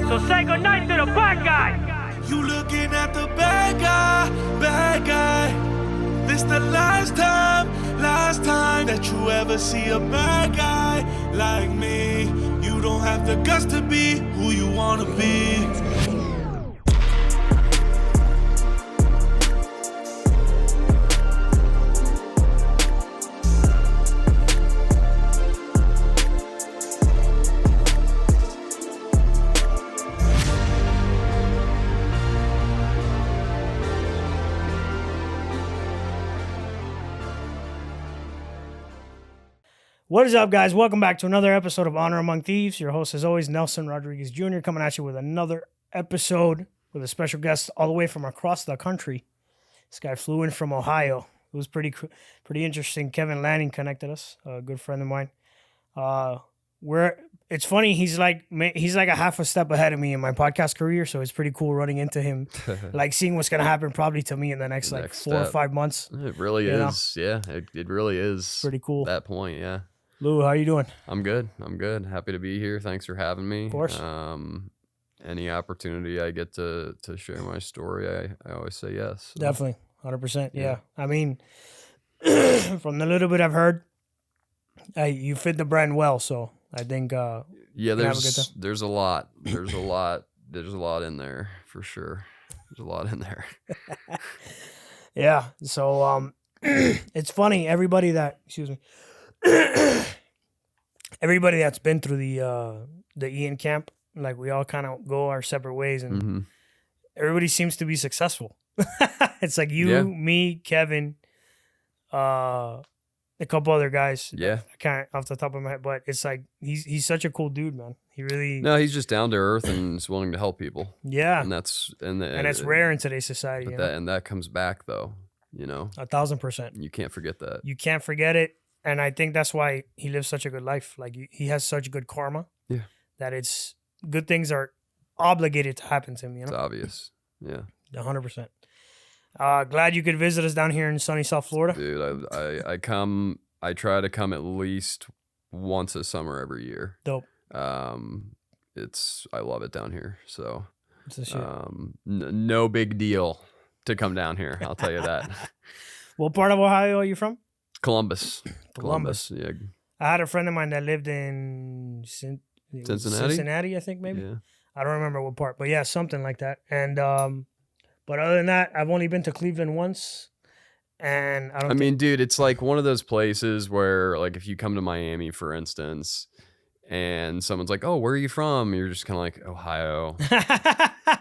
So say goodnight to the bad guy. You looking at the bad guy. This the last time that you ever see a bad guy like me. You don't have the guts to be who you wanna be. What is up, guys? Welcome back to another episode of Honor Among Thieves. Your host, as always, Nelson Rodriguez Jr., coming at you with another episode with a special guest all the way from across the country. This guy flew in from Ohio. It was pretty interesting. Kevin Lanning connected us, a good friend of mine. It's funny, he's like a half a step ahead of me in my podcast career, so it's pretty cool running into him, like seeing what's gonna happen probably to me in the next 4 or 5 months. It really is, yeah. It really is pretty cool. At that point, yeah. Lou, how you doing? I'm good. Happy to be here. Thanks for having me. Of course. Any opportunity I get to share my story, I always say yes. So. Definitely, 100%. Yeah. I mean, from the little bit I've heard, you fit the brand well. So I think yeah, there's a lot in there for sure. There's a lot in there. Yeah. So it's funny. Everybody that's been through the Ian camp, like we all kind of go our separate ways, and everybody seems to be successful. It's like you, me, Kevin, a couple other guys. Yeah, I can't off the top of my head, but it's like he's such a cool dude, man. He really he's just down to earth and is willing to help people. Yeah, and that's rare in today's society. That comes back though. 1,000%. You can't forget that. You can't forget it. And I think that's why he lives such a good life. Like, he has such good karma. Yeah. That it's good things are obligated to happen to him, It's obvious. Yeah. 100%. Glad you could visit us down here in sunny South Florida. Dude, I try to come at least once a summer every year. Dope. I love it down here. So, it's a shit. No big deal to come down here. I'll tell you that. What part of Ohio are you from? Columbus. Yeah. I had a friend of mine that lived in Cincinnati, I think maybe. Yeah. I don't remember what part, but yeah, something like that. And but other than that, I've only been to Cleveland once, and I mean, dude, it's like one of those places where, like, if you come to Miami, for instance, and someone's like, "Oh, where are you from?" You're just kind of like, "Ohio."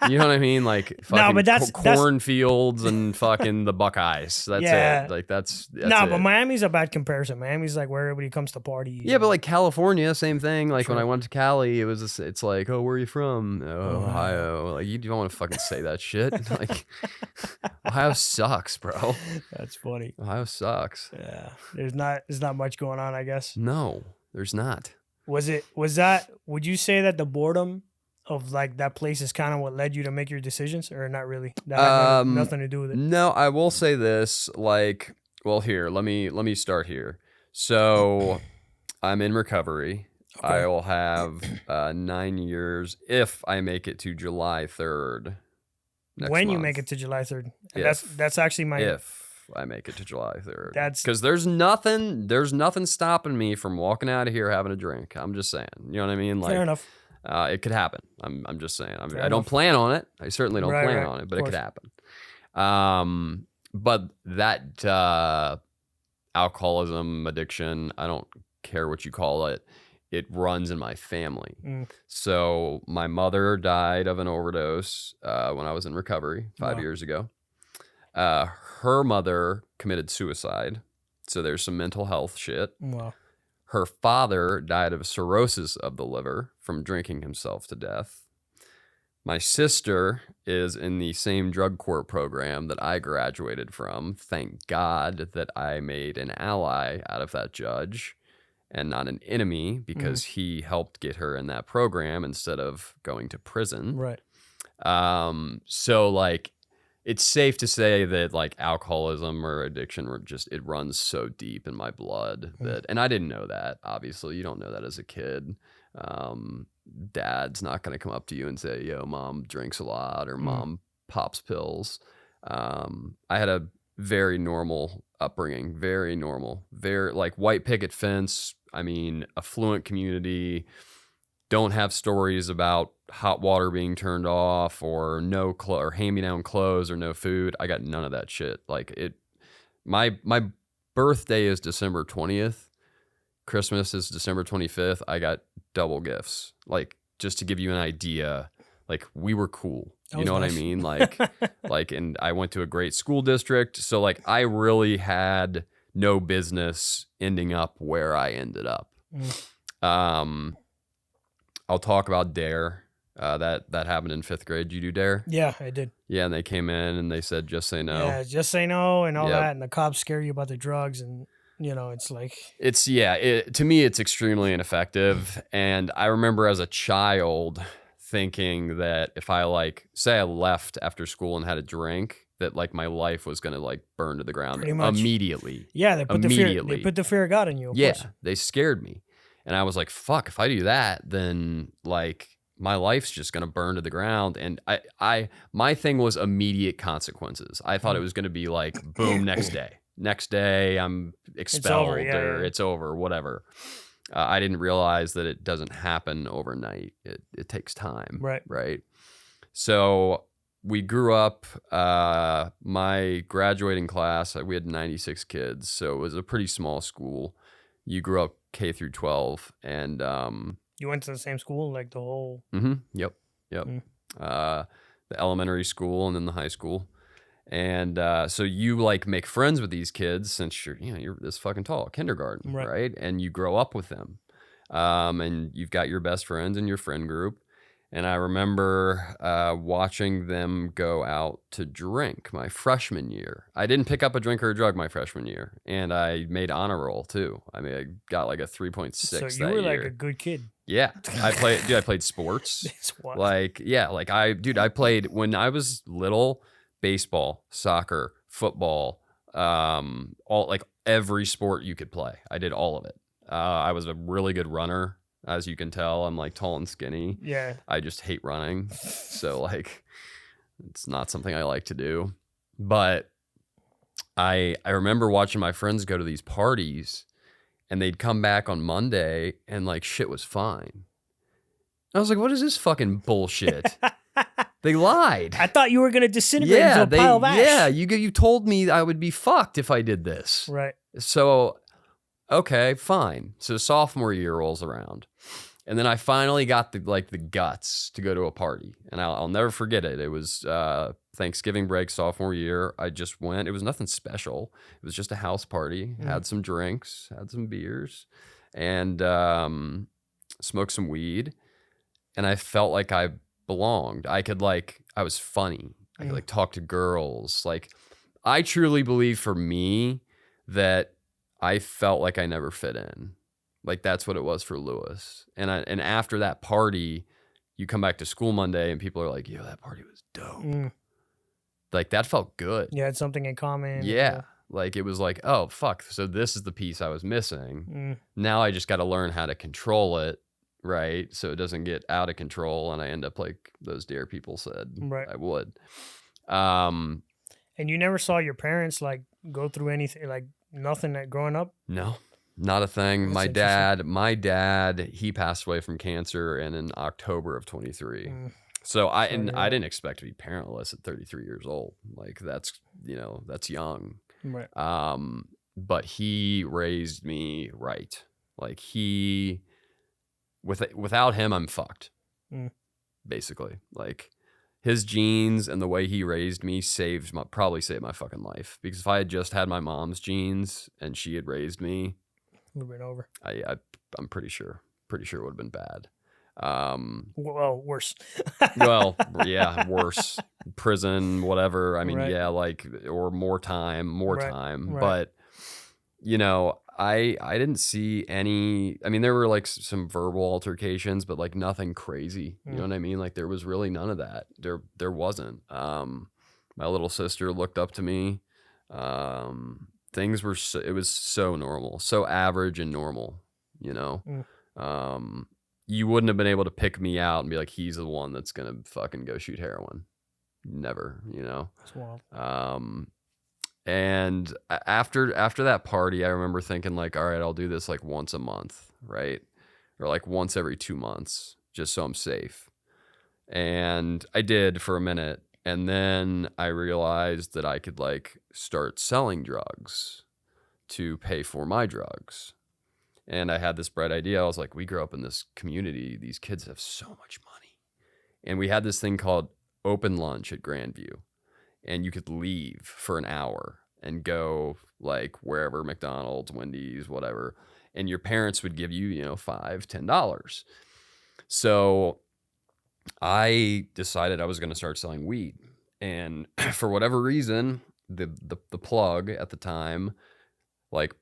You know what I mean? Like, fucking but that's cornfields and fucking the Buckeyes. That's it. Like, that's but Miami's a bad comparison. Miami's like where everybody comes to party. Yeah, but like California, same thing. Like, when I went to Cali, it's like, "Oh, where are you from?" "Oh, Ohio." Like, you don't want to fucking say that shit. Like, Ohio sucks, bro. That's funny. Ohio sucks. Yeah, there's not much going on, I guess. No, there's not. Would you say that the boredom of like that place is kind of what led you to make your decisions, or not really? That had nothing to do with it. No, I will say this. Like, well, here, let me start here. So, I'm in recovery. Okay. I will have 9 years if I make it to July 3rd. When you make it to July 3rd, and that's actually my if I make it to July 3rd. That's because there's nothing stopping me from walking out of here having a drink. I'm just saying. You know what I mean? Like, fair enough. It could happen. I'm just saying. I don't plan on it. I certainly don't plan on it, but it could happen. But that alcoholism, addiction, I don't care what you call it, it runs in my family. So my mother died of an overdose when I was in recovery 5 years ago. Her mother committed suicide. So there's some mental health shit. Wow. Her father died of cirrhosis of the liver from drinking himself to death. My sister is in the same drug court program that I graduated from. Thank God that I made an ally out of that judge and not an enemy, because he helped get her in that program instead of going to prison. Right. So, like, it's safe to say that, like, alcoholism or addiction it runs so deep in my blood that, and I didn't know that, obviously. You don't know that as a kid. dad's not going to come up to you and say, yo, mom drinks a lot or mom pops pills. I had a very normal upbringing, very normal, very like white picket fence. I mean, affluent community, don't have stories about hot water being turned off or no or hand-me-down clothes or no food. I got none of that shit. Like my birthday is December 20th. Christmas is December 25th. I got double gifts. Like, just to give you an idea, like, we were cool. You know nice. What I mean? Like, and I went to a great school district. So like, I really had no business ending up where I ended up. I'll talk about DARE. That happened in 5th grade. Did you do DARE? Yeah, I did. Yeah, and they came in and they said, just say no. Yeah, just say no and all that. And the cops scare you about the drugs. And, it's like... To me, it's extremely ineffective. And I remember as a child thinking that if I say I left after school and had a drink, that like my life was going to like burn to the ground immediately. Yeah, they put the fear of God in you. Of course. They scared me. And I was like, fuck, if I do that, then like my life's just going to burn to the ground. And my thing was immediate consequences. I thought it was going to be like, boom, next day I'm expelled it's over, whatever. I didn't realize that it doesn't happen overnight. It takes time. Right. So we grew up, my graduating class, we had 96 kids. So it was a pretty small school. You grew up K through 12, and you went to the same school, like the whole. Yep. The elementary school and then the high school, and so you like make friends with these kids since you're this fucking tall, kindergarten, right? And you grow up with them, and you've got your best friends in your friend group. And I remember watching them go out to drink my freshman year. I didn't pick up a drink or a drug my freshman year. And I made honor roll too. I mean, I got like a 3.6 So that you were like year. a good kid. Yeah. I played sports. I played when I was little, baseball, soccer, football, all like every sport you could play. I did all of it. I was a really good runner. As you can tell, I'm like tall and skinny. Yeah. I just hate running. So like, it's not something I like to do. But I remember watching my friends go to these parties and they'd come back on Monday and like shit was fine. I was like, what is this fucking bullshit? They lied. I thought you were going to disintegrate into a pile of ash. Yeah, you told me I would be fucked if I did this. Right. So... okay, fine. So sophomore year rolls around, and then I finally got the guts to go to a party, and I'll never forget it. It was Thanksgiving break sophomore year. I just went. It was nothing special. It was just a house party. Had some drinks, had some beers, and smoked some weed, and I felt like I belonged. I was funny. I could talk to girls. Like, I truly believe for me that I felt like I never fit in. Like, that's what it was for Louis. And after that party, you come back to school Monday and people are like, yo, that party was dope. Like, that felt good. You had something in common. Yeah. Like, it was like, oh, fuck. So this is the piece I was missing. Now I just got to learn how to control it, right? So it doesn't get out of control and I end up like those DARE people said I would. And you never saw your parents like go through anything, like nothing growing up? No, not a thing. My dad, he passed away from cancer in October of 23. So I didn't expect to be parentless at 33 years old. Like, that's young. Right. But he raised me right. Like, without him, I'm fucked. Basically, like, his genes and the way he raised me probably saved my fucking life. Because if I had just had my mom's genes and she had raised me, it would have been over. I'm pretty sure it would have been bad. Well, worse. Well, yeah, worse. Prison, whatever. I mean, yeah, like, or more time. Right. But, I didn't see any, I mean, there were like some verbal altercations, but like nothing crazy. You know what I mean? Like, there was really none of that. There wasn't. My little sister looked up to me. Things were, it was so normal, so average and normal, you wouldn't have been able to pick me out and be like, he's the one that's gonna fucking go shoot heroin. Never, you know. That's wild. And after that party, I remember thinking like, all right, I'll do this like once a month, right? Or like once every 2 months, just so I'm safe. And I did for a minute. And then I realized that I could like start selling drugs to pay for my drugs. And I had this bright idea. I was like, we grew up in this community. These kids have so much money. And we had this thing called open lunch at Grandview. And you could leave for an hour and go like wherever, McDonald's, Wendy's, whatever. And your parents would give you, $5, $10. So I decided I was going to start selling weed. And for whatever reason, the plug at the time, like,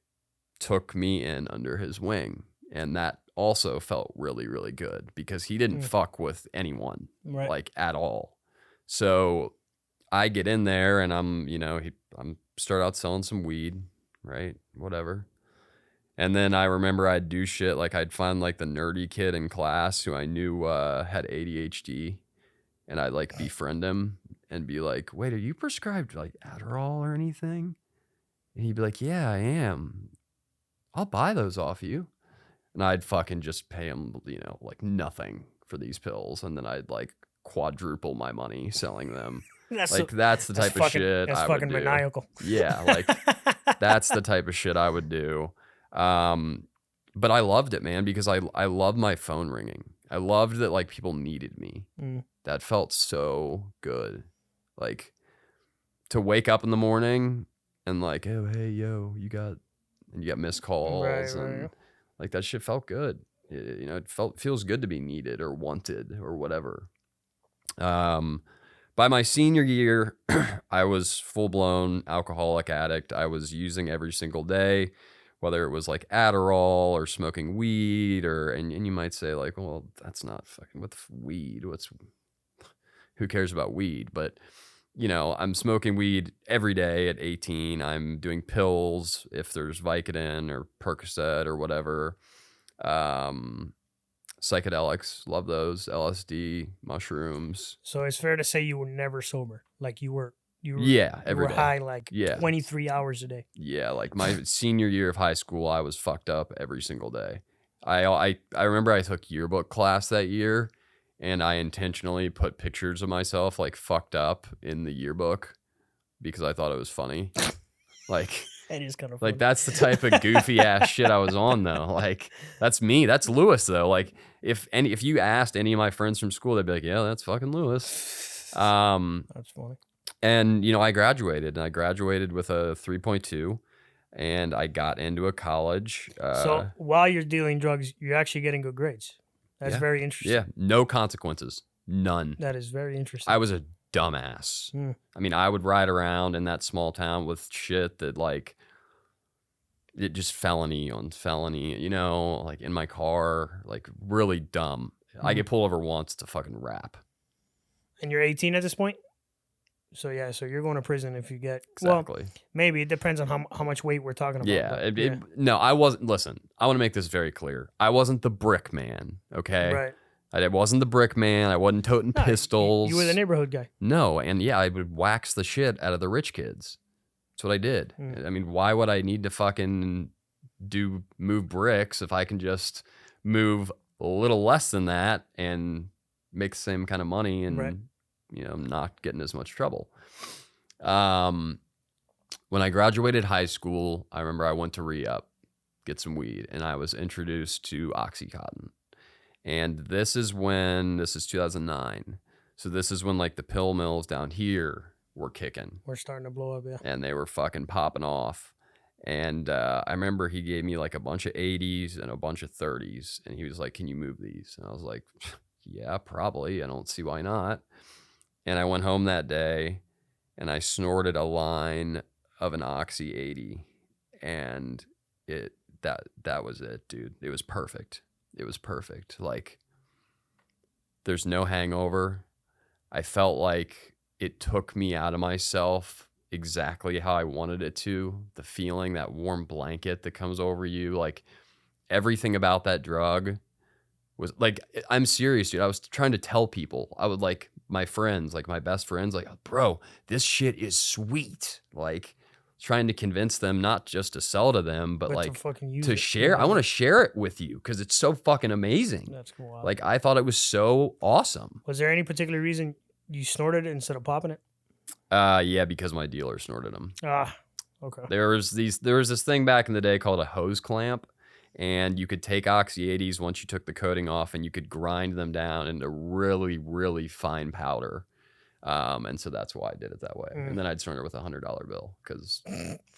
took me in under his wing. And that also felt really, really good because he didn't fuck with anyone, like, at all. So I get in there and I'm start out selling some weed, right? Whatever. And then I remember I'd do shit like I'd find like the nerdy kid in class who I knew had ADHD, and I'd like befriend him and be like, "Wait, are you prescribed like Adderall or anything?" And he'd be like, "Yeah, I am. I'll buy those off you." And I'd fucking just pay him, like nothing for these pills, and then I'd like quadruple my money selling them. That's the type of shit I would do. Maniacal. Yeah, like that's the type of shit I would do. But I loved it, man, because I loved my phone ringing. I loved that like people needed me. That felt so good. Like to wake up in the morning and like, oh hey yo, you got missed calls, and like that shit felt good. It feels good to be needed or wanted or whatever. By my senior year, I was full-blown alcoholic addict. I was using every single day, whether it was like Adderall or smoking weed, and you might say like, well, that's not fucking with weed. Who cares about weed? But I'm smoking weed every day at 18. I'm doing pills if there's Vicodin or Percocet or whatever. Psychedelics, love those. LSD, mushrooms. So it's fair to say you were never sober. Like you were every day. High like 23 hours a day. Yeah, like my senior year of high school, I was fucked up every single day. I remember I took yearbook class that year, and I intentionally put pictures of myself like fucked up in the yearbook because I thought it was funny. Like that is kind of funny. Like that's the type of goofy ass shit I was on though. Like that's me. That's Louis though. Like if you asked any of my friends from school, they'd be like, "Yeah, that's fucking Louis." That's funny. And I graduated with a 3.2, and I got into a college. So while you're dealing drugs, you're actually getting good grades. That's very interesting. Yeah, no consequences, none. That is very interesting. I was a dumbass. I mean, I would ride around in that small town with shit that like it just felony on felony, like in my car, like really dumb. I get pulled over once to fucking rap. And you're 18 at this point? So you're going to prison if you get exactly. Well, maybe it depends on how much weight we're talking about. Yeah, no, I wasn't. Listen, I want to make this very clear. I wasn't the brick man. Okay, right. I wasn't the brick man. I wasn't toting pistols. You were the neighborhood guy. No, and I would wax the shit out of the rich kids. That's what I did. I mean, why would I need to fucking move bricks if I can just move a little less than that and make the same kind of money and not get in as much trouble. When I graduated high school, I remember I went to re-up, get some weed, and I was introduced to Oxycontin. And this is 2009. So this is when like the pill mills down here were kicking. We're starting to blow up, yeah. And they were fucking popping off. And I remember he gave me like a bunch of 80s and a bunch of 30s. And he was like, "Can you move these?" And I was like, "Yeah, probably. I don't see why not." And I went home that day and I snorted a line of an Oxy 80. And that was it, dude. It was perfect. It was perfect. Like, there's no hangover. I felt like it took me out of myself exactly how I wanted it to. The feeling, that warm blanket that comes over you, like everything about that drug was like, I'm serious, dude. I was trying to tell people. I would like my friends, like my best friends, like, bro, this shit is sweet. Like trying to convince them not just to sell to them, but like to fucking use to it. share. Yeah. I want to share it with you because it's so fucking amazing. That's cool. Like I thought it was so awesome. Was there any particular reason you snorted it instead of popping it? Yeah, because my dealer snorted them. Ah, okay. There was this thing back in the day called a hose clamp, and you could take Oxy 80s once you took the coating off, and you could grind them down into really, really fine powder. And so that's why I did it that way. And then I'd snort it with $100 bill because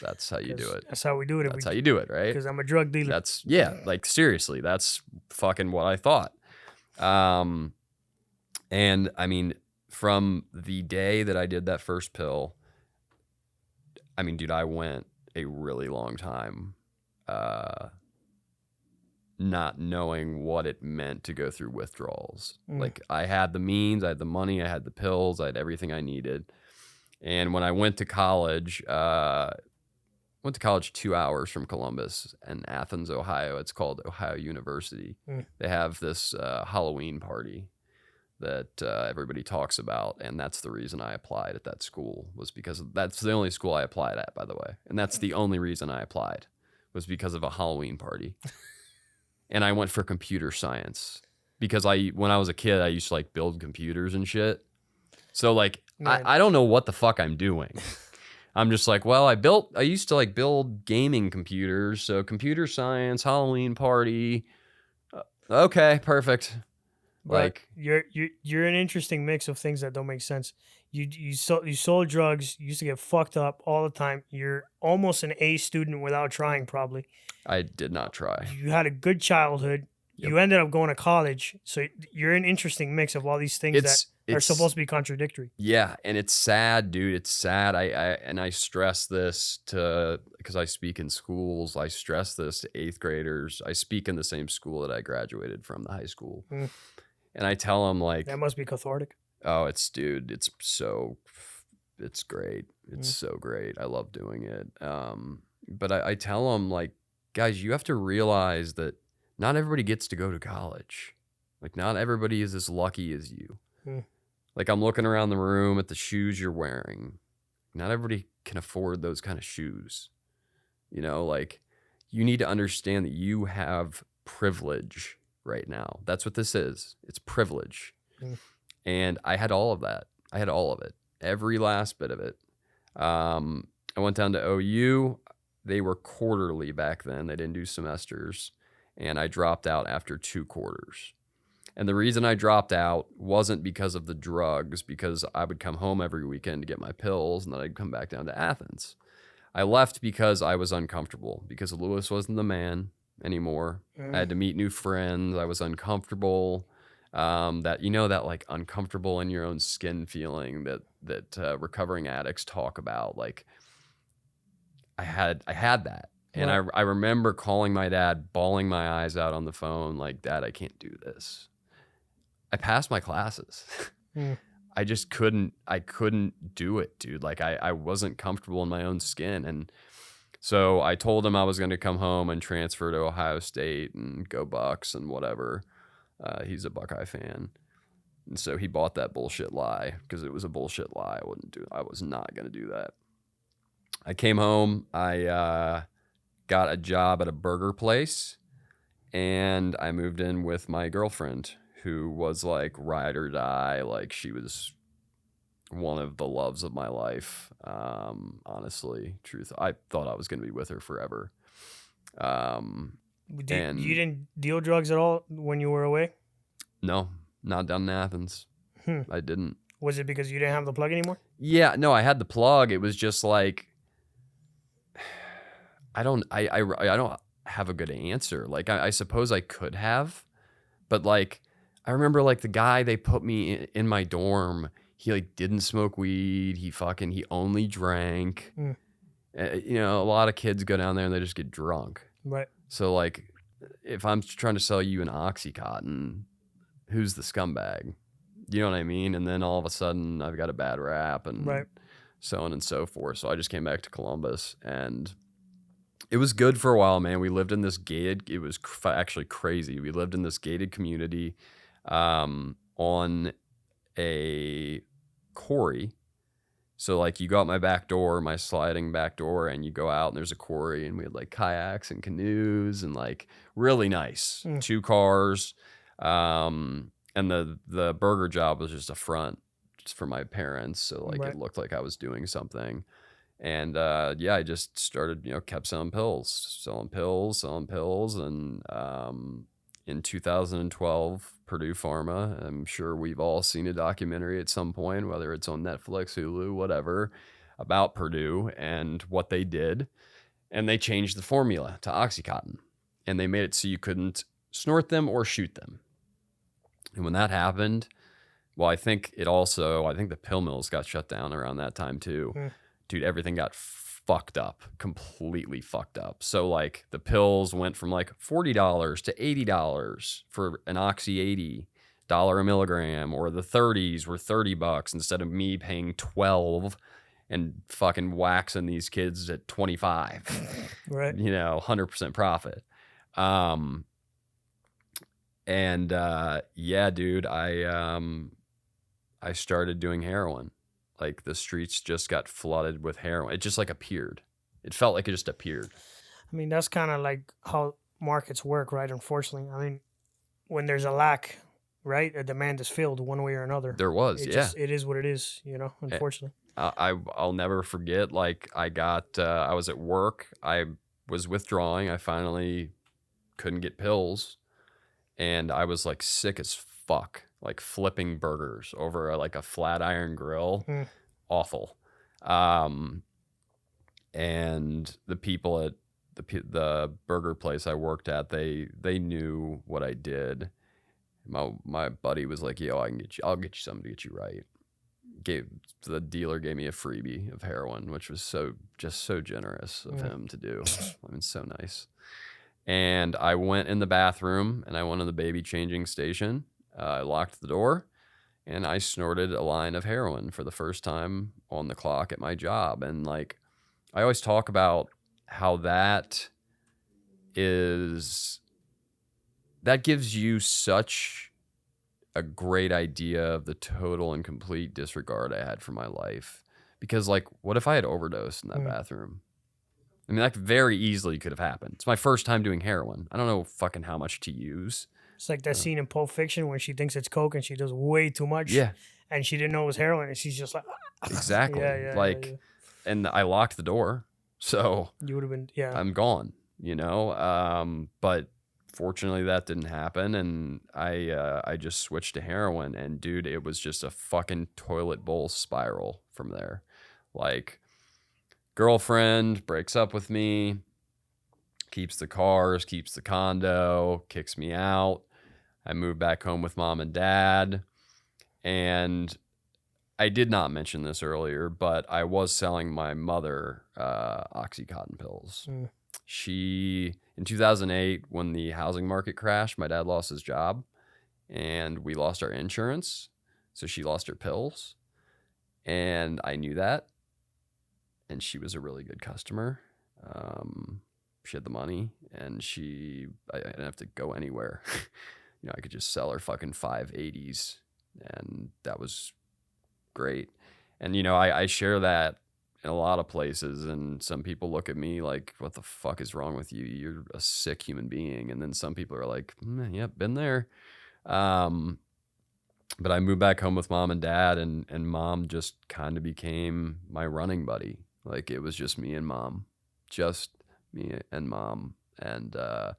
that's how you do it. That's how we do it. That's how you do it, right? Because I'm a drug dealer. That's like seriously, that's fucking what I thought. And I mean, from the day that I did that first pill, I mean, dude, I went a really long time not knowing what it meant to go through withdrawals. Like I had the means, I had the money, I had the pills, I had everything I needed. And when I went to college, 2 hours from Columbus in Athens, Ohio. It's called Ohio University. They have this Halloween party that everybody talks about, and that's the reason I applied at that school, was because that's the only school I applied at, by the way. And that's the only reason I applied, was because of a Halloween party. And I went for computer science because when I was a kid, I used to like build computers and shit. So like, I don't know what the fuck I'm doing. I'm just like, well, I used to like build gaming computers. So computer science, Halloween party. Okay, perfect. But like you're an interesting mix of things that don't make sense. You sold drugs. You used to get fucked up all the time. You're almost an A student without trying, probably. I did not try. You had a good childhood. Yep. You ended up going to college. So you're an interesting mix of all these things that are supposed to be contradictory. Yeah, and it's sad, dude. It's sad. I stress this because I speak in schools. I stress this to 8th graders. I speak in the same school that I graduated from, the high school. And I tell them like, that must be cathartic. Oh, it's great. It's so great. I love doing it. But I tell them like, guys, you have to realize that not everybody gets to go to college. Like not everybody is as lucky as you. Like I'm looking around the room at the shoes you're wearing. Not everybody can afford those kind of shoes. You know, like you need to understand that you have privilege right now. That's what this is. It's privilege. And I had all of that. I had all of it. Every last bit of it. I went down to OU. They were quarterly back then. They didn't do semesters. And I dropped out after 2 quarters. And the reason I dropped out wasn't because of the drugs, because I would come home every weekend to get my pills, and then I'd come back down to Athens. I left because I was uncomfortable, because Louis wasn't the man anymore. I had to meet new friends. I was uncomfortable. That like uncomfortable in your own skin feeling that recovering addicts talk about. Like I had that. And I remember calling my dad, bawling my eyes out on the phone, like, Dad, I can't do this. I passed my classes. I just couldn't do it, dude. Like I wasn't comfortable in my own skin. And so I told him I was going to come home and transfer to Ohio State and go Bucks and whatever. He's a Buckeye fan. And so he bought that bullshit lie because it was a bullshit lie. I was not going to do that. I came home. I got a job at a burger place, and I moved in with my girlfriend, who was like ride or die. Like she was one of the loves of my life. Honestly, truth. I thought I was going to be with her forever. You didn't deal drugs at all when you were away? No, not down in Athens. I didn't. Was it because you didn't have the plug anymore? Yeah, no, I had the plug. It was just like, I don't have a good answer. Like I suppose I could have, but like I remember like the guy they put me in my dorm, he like didn't smoke weed. He only drank. A lot of kids go down there and they just get drunk. Right. So like if I'm trying to sell you an Oxycontin, who's the scumbag? You know what I mean? And then all of a sudden I've got a bad rap and so on and so forth. So I just came back to Columbus, and It was good for a while, man. We lived in this gated, it was actually crazy. We lived in this gated community on a quarry. So like you go out my back door, my sliding back door, and you go out and there's a quarry, and we had like kayaks and canoes and like really nice 2 cars. And the burger job was just a front just for my parents. So like Right. it looked like I was doing something. And yeah, I just started, kept selling pills. And in 2012, Purdue Pharma, I'm sure we've all seen a documentary at some point, whether it's on Netflix, Hulu, whatever, about Purdue and what they did. And they changed the formula to Oxycontin. And they made it so you couldn't snort them or shoot them. And when that happened, well, I think the pill mills got shut down around that time too. Dude, everything got fucked up, completely fucked up. So like the pills went from like $40 to $80 for an Oxy 80 a milligram, or the 30s were $30 instead of me paying 12 and fucking waxing these kids at 25. Right. 100% profit. Yeah, dude, I started doing heroin. Like the streets just got flooded with heroin. It just like appeared. It felt like it just appeared. I mean, that's kind of like how markets work, right? Unfortunately. I mean, when there's a lack, right, a demand is filled one way or another. There was, It is what it is, unfortunately. I'll never forget, like I was at work. I was withdrawing. I finally couldn't get pills. And I was like sick as fuck, like flipping burgers over like a flat iron grill. Awful. And the people at the burger place I worked at, they knew what I did. My buddy was like, "Yo, I'll get you something to get you right." The dealer gave me a freebie of heroin, which was so generous of him to do. I mean, so nice. And I went in the bathroom and I went to the baby changing station. I locked the door and I snorted a line of heroin for the first time on the clock at my job. And like, I always talk about how that gives you such a great idea of the total and complete disregard I had for my life. Because like, what if I had overdosed in that bathroom? I mean, that very easily could have happened. It's my first time doing heroin. I don't know fucking how much to use. It's like that scene in Pulp Fiction when she thinks it's coke and she does way too much. Yeah. And she didn't know it was heroin, and she's just like, Exactly. Yeah. And I locked the door, so You would have been, I'm gone. But fortunately that didn't happen, and I just switched to heroin, and dude, it was just a fucking toilet bowl spiral from there. Like, girlfriend breaks up with me, keeps the cars, keeps the condo, kicks me out. I moved back home with mom and dad. And I did not mention this earlier, but I was selling my mother Oxycontin pills. In 2008, when the housing market crashed, my dad lost his job and we lost our insurance. So she lost her pills. And I knew that. And she was a really good customer. She had the money, and I didn't have to go anywhere. I could just sell her fucking 580s, and that was great. And, I share that in a lot of places, and some people look at me like, what the fuck is wrong with you? You're a sick human being. And then some people are like, yep, been there. But I moved back home with mom and dad, and mom just kind of became my running buddy. Like, it was just me and mom. And I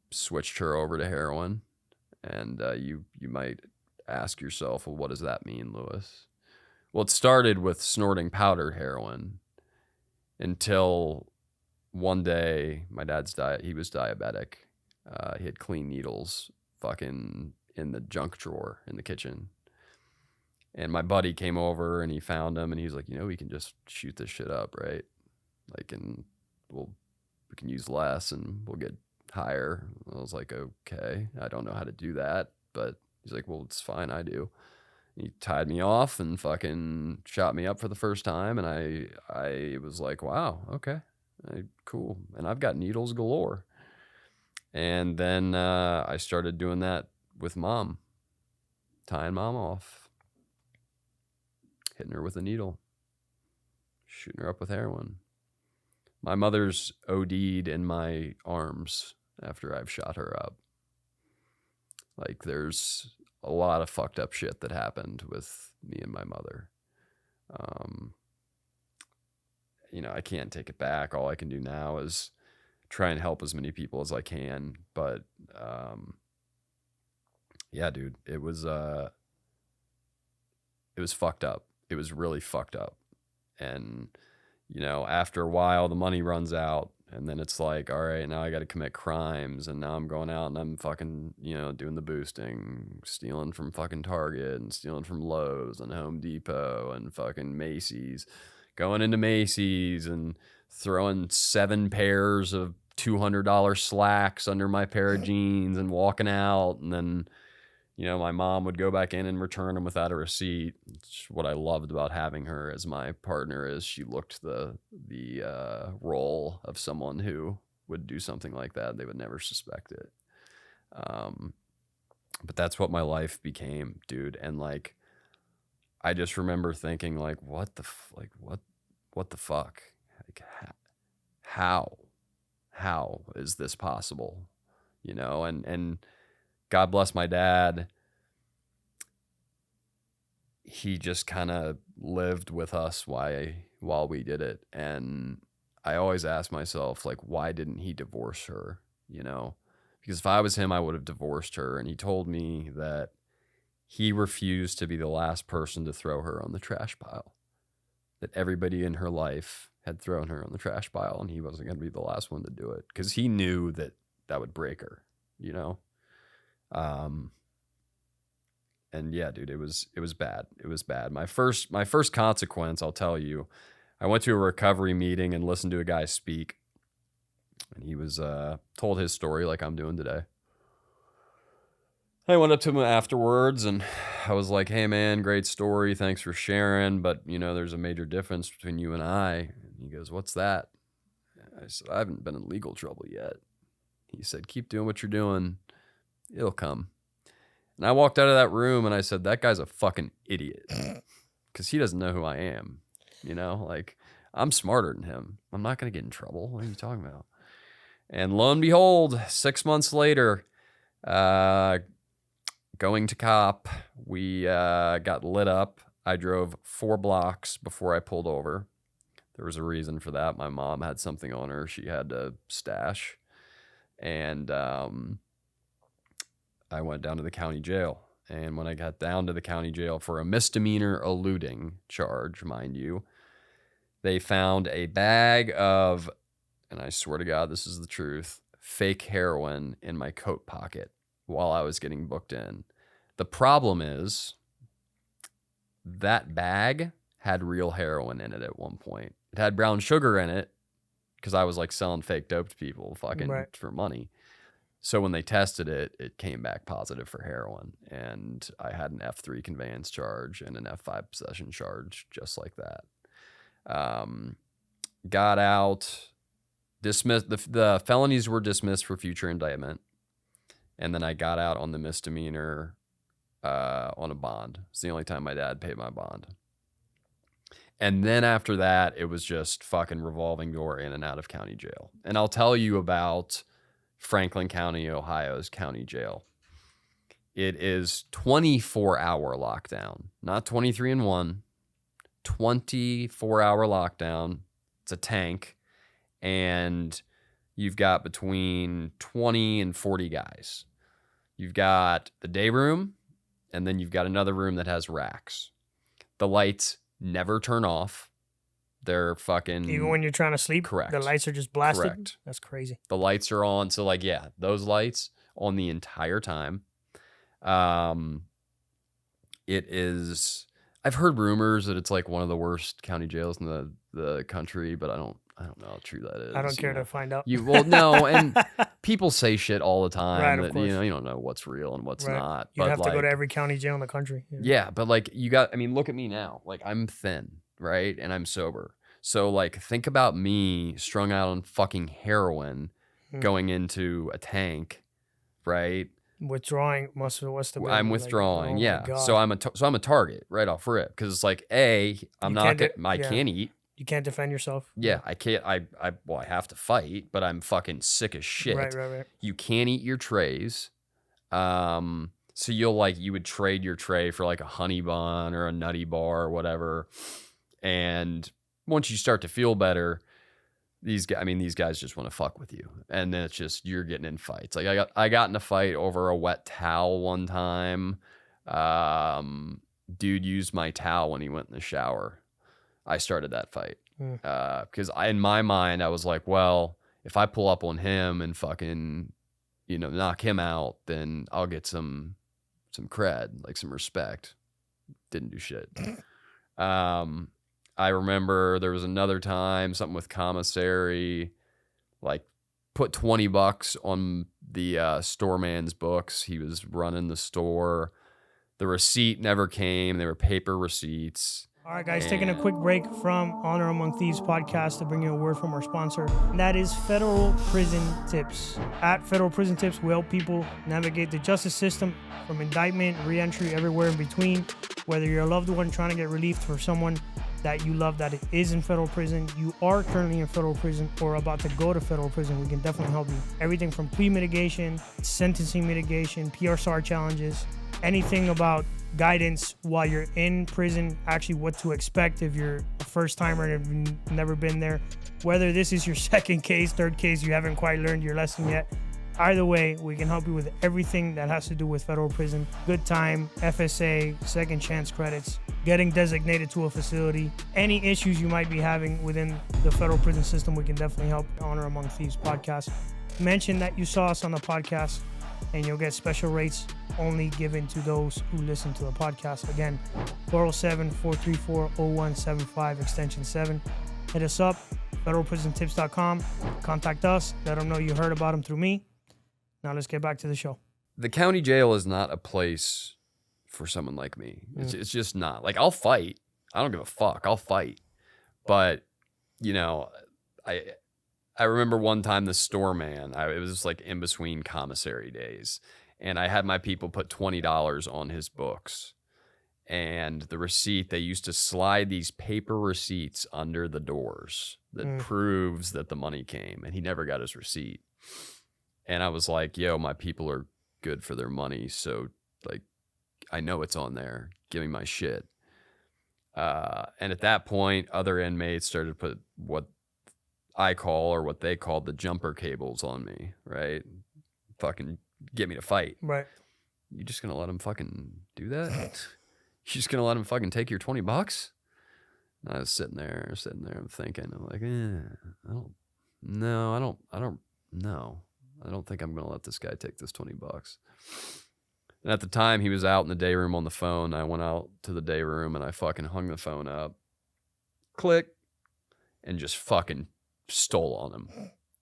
switched her over to heroin. And you might ask yourself, well, what does that mean, Louis? Well, it started with snorting powdered heroin until one day my dad's he was diabetic. He had clean needles fucking in the junk drawer in the kitchen. And my buddy came over and he found them, and he's like, we can just shoot this shit up, right? Like, and we can use less and we'll get higher. I was like, okay, I don't know how to do that, but he's like, well, it's fine, I do. He tied me off and fucking shot me up for the first time. And I was like, wow, okay, cool. And I've got needles galore. And then I started doing that with mom, tying mom off, hitting her with a needle, shooting her up with heroin. My mother's OD'd in my arms after I've shot her up. Like, there's a lot of fucked up shit that happened with me and my mother. You know, I can't take it back. All I can do now is try and help as many people as I can. But yeah, dude, it was fucked up. It was really fucked up. And, you know, after a while, the money runs out. And then it's like, all right, now I got to commit crimes. And now I'm going out and I'm fucking, you know, doing the boosting, stealing from fucking Target and stealing from Lowe's and Home Depot and fucking Macy's, going into Macy's and throwing 7 pairs of $200 slacks under my pair of jeans and walking out. And then, you know, my mom would go back in and return them without a receipt. It's what I loved about having her as my partner is she looked the role of someone who would do something like that. They would never suspect it. But that's what my life became, dude. And like, I just remember thinking like, what the fuck? Like, how is this possible? You know, and God bless my dad. He just kind of lived with us while we did it. And I always ask myself, like, why didn't he divorce her? You know, because if I was him, I would have divorced her. And he told me that he refused to be the last person to throw her on the trash pile, that everybody in her life had thrown her on the trash pile. And he wasn't going to be the last one to do it because he knew that would break her, you know? And yeah, dude, it was bad. It was bad. My first consequence, I'll tell you, I went to a recovery meeting and listened to a guy speak, and he was told his story like I'm doing today. I went up to him afterwards and I was like, hey man, great story. Thanks for sharing. But you know, there's a major difference between you and I. And he goes, what's that? I said, I haven't been in legal trouble yet. He said, keep doing what you're doing. It'll come. And I walked out of that room and I said, that guy's a fucking idiot. Because he doesn't know who I am. You know, like, I'm smarter than him. I'm not going to get in trouble. What are you talking about? And lo and behold, 6 months later, going to cop, we got lit up. I drove 4 blocks before I pulled over. There was a reason for that. My mom had something on her she had to stash. And I went down to the county jail. And when I got down to the county jail for a misdemeanor eluding charge, mind you, they found a bag of, and I swear to God, this is the truth, fake heroin in my coat pocket while I was getting booked in. The problem is that bag had real heroin in it at one point. It had brown sugar in it because I was like selling fake dope to people fucking Right. for money. So when they tested it, it came back positive for heroin. And I had an F3 conveyance charge and an F5 possession charge just like that. Got out, dismissed. The felonies were dismissed for future indictment. And then I got out on the misdemeanor on a bond. It's the only time my dad paid my bond. And then after that, it was just fucking revolving door in and out of county jail. And I'll tell you about Franklin County, Ohio's county jail. It is 24-hour lockdown, not 23-in-1, 24-hour lockdown. It's a tank, and you've got between 20 and 40 guys. You've got the day room, and then you've got another room that has racks. The lights never turn off. They're fucking... Even when you're trying to sleep, Correct. the lights are just blasted. Correct. That's crazy. The lights are on. So, like, yeah, those lights on the entire time. It is... I've heard rumors that it's like one of the worst county jails in the country, but I don't know how true that is. I don't care to find out. Well, no, and people say shit all the time Right, of that course. you don't know what's real and what's not. You'd have to go to every county jail in the country. Yeah, but like look at me now. Like I'm thin, right? And I'm sober. So like think about me strung out on fucking heroin going into a tank, right? Withdrawing, what's the big, I'm withdrawing, like, yeah. my God. So I'm a target right off rip because it's like I can't eat. You can't defend yourself. Yeah, I can't. I have to fight, but I'm fucking sick as shit. Right. You can't eat your trays. So you would trade your tray for like a honey bun or a nutty bar or whatever. And once you start to feel better, these guys just want to fuck with you. And then it's just, you're getting in fights. Like I got in a fight over a wet towel one time. Dude used my towel when he went in the shower. I started that fight. Because in my mind, I was like, well, if I pull up on him and fucking, knock him out, then I'll get some cred, like some respect. Didn't do shit. I remember there was another time, something with commissary, like put $20 on the storeman's books. He was running the store. The receipt never came. They were paper receipts. All right, guys, taking a quick break from Honor Among Thieves podcast to bring you a word from our sponsor, and that is Federal Prison Tips. At Federal Prison Tips, we help people navigate the justice system from indictment, re-entry, everywhere in between. Whether you're a loved one trying to get relief for someone that you love that is in federal prison, you are currently in federal prison, or about to go to federal prison, we can definitely help you. Everything from plea mitigation, sentencing mitigation, PRSAR challenges, anything about guidance while you're in prison, actually what to expect if you're a first timer and have never been there. Whether this is your second case, third case, you haven't quite learned your lesson yet. Either way, we can help you with everything that has to do with federal prison. Good time, FSA, second chance credits, getting designated to a facility. Any issues you might be having within the federal prison system, we can definitely help. Honor Among Thieves podcast. Mention that you saw us on the podcast and you'll get special rates only given to those who listen to the podcast. Again, 407-434-0175, extension 7. Hit us up, federalprisontips.com. Contact us. Let them know you heard about them through me. Now let's get back to the show. The county jail is not a place for someone like me. It's just not. Like, I'll fight. I don't give a fuck. I'll fight. But, I remember one time the store man, it was like in between commissary days, and I had my people put $20 on his books. And the receipt, they used to slide these paper receipts under the doors that proves that the money came, and he never got his receipt. And I was like, yo, my people are good for their money, so like I know it's on there. Give me my shit. And at that point, other inmates started to put what I call, or what they called, the jumper cables on me, right? Fucking get me to fight. Right. You just gonna let them fucking do that? You just gonna let them fucking take your $20? And I was sitting there, I'm thinking, I'm like, I don't think I'm gonna let this guy take this $20. And at the time, he was out in the day room on the phone. I went out to the day room and I fucking hung the phone up, click, and just fucking stole on him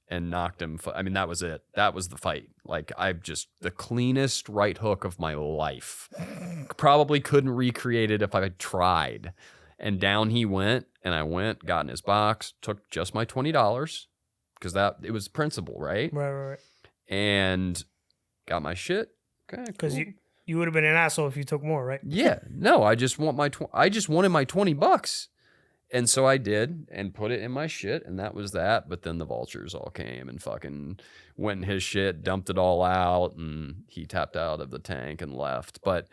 and knocked him. I mean, that was it. That was the fight. Like, the cleanest right hook of my life. Probably couldn't recreate it if I had tried. And down he went, and I got in his box, took just my $20, because it was principle, right? Right. And got my shit. Okay, because cool. you would have been an asshole if you took more, right? Yeah, no, I just wanted my $20, and so I did, and put it in my shit, and that was that. But then the vultures all came and fucking went in his shit, dumped it all out, and he tapped out of the tank and left. But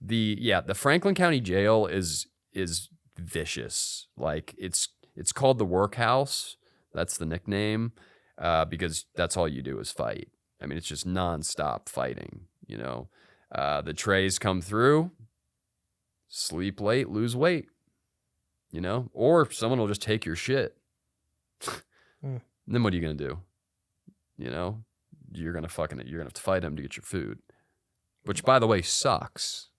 the Franklin County Jail is vicious. Like, it's called the workhouse. That's the nickname, because that's all you do is fight. I mean, it's just nonstop fighting. The trays come through, sleep late, lose weight, or someone will just take your shit. Then what are you going to do? You're going to have to fight them to get your food, which, by the way, sucks.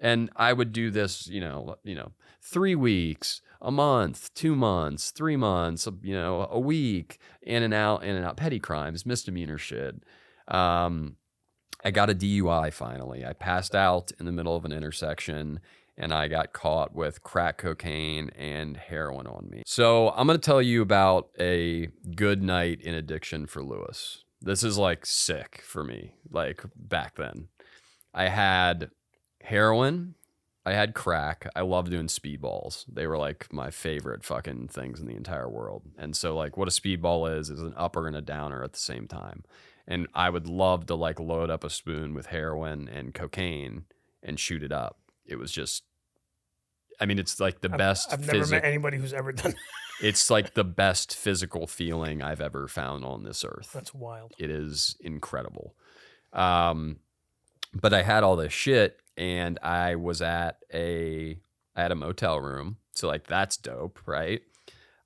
And I would do this, 3 weeks, a month, 2 months, 3 months, a week, in and out, petty crimes, misdemeanor shit. I got a DUI finally. I passed out in the middle of an intersection and I got caught with crack cocaine and heroin on me. So I'm going to tell you about a good night in addiction for Louis. This is like sick for me, like back then. I had heroin. I had crack. I loved doing speedballs. They were like my favorite fucking things in the entire world. And so like what a speedball is an upper and a downer at the same time. And I would love to like load up a spoon with heroin and cocaine and shoot it up. It was just, it's like the best. I've never met anybody who's ever done that. It's like the best physical feeling I've ever found on this earth. That's wild. It is incredible. But I had all this shit and I had a motel room. So like, that's dope, right?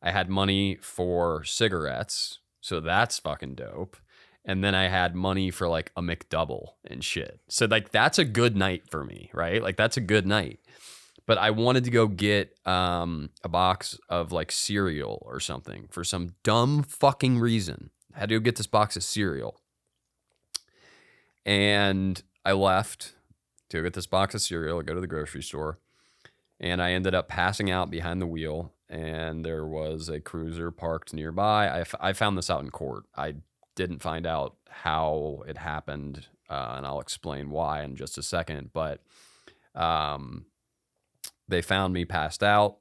I had money for cigarettes. So that's fucking dope. And then I had money for like a McDouble and shit. So like, that's a good night for me, right? Like that's a good night. But I wanted to go get a box of like cereal or something for some dumb fucking reason. I had to go get this box of cereal. And I left to go get this box of cereal, go to the grocery store. And I ended up passing out behind the wheel. And there was a cruiser parked nearby. I found this out in court. I didn't find out how it happened, and I'll explain why in just a second. But they found me passed out,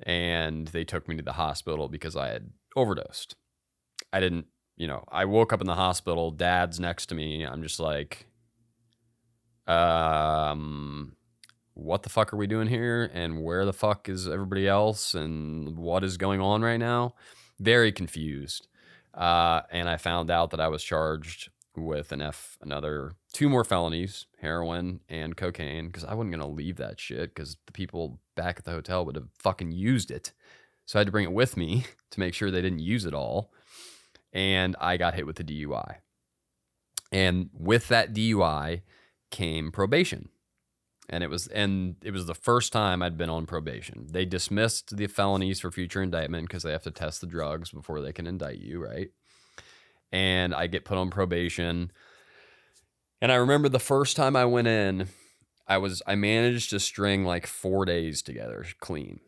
and they took me to the hospital because I had overdosed. I woke up in the hospital. Dad's next to me. I'm just like, what the fuck are we doing here? And where the fuck is everybody else? And what is going on right now? Very confused. And I found out that I was charged with another 2 more felonies, heroin and cocaine, because I wasn't going to leave that shit because the people back at the hotel would have fucking used it. So I had to bring it with me to make sure they didn't use it all. And I got hit with the DUI. And with that DUI came probation. And it was the first time I'd been on probation. They dismissed the felonies for future indictment because they have to test the drugs before they can indict you, right? And I get put on probation. And I remember the first time I went in, I managed to string like 4 days together clean.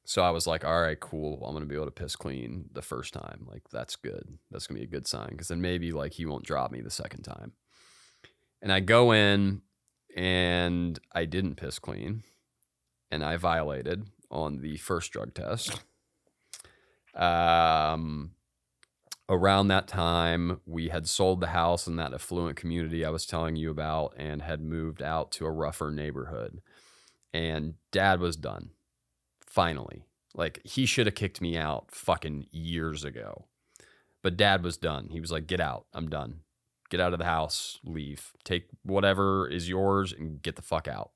So I was like, all right, cool. I'm going to be able to piss clean the first time. Like, that's good. That's going to be a good sign because then maybe like he won't drop me the second time. And I go in, and I didn't piss clean, and I violated on the first drug test. Around that time, we had sold the house in that affluent community I was telling you about and had moved out to a rougher neighborhood. And Dad was done. Finally. Like, he should have kicked me out fucking years ago. But Dad was done. He was like, get out. I'm done. Get out of the house, leave, take whatever is yours and get the fuck out.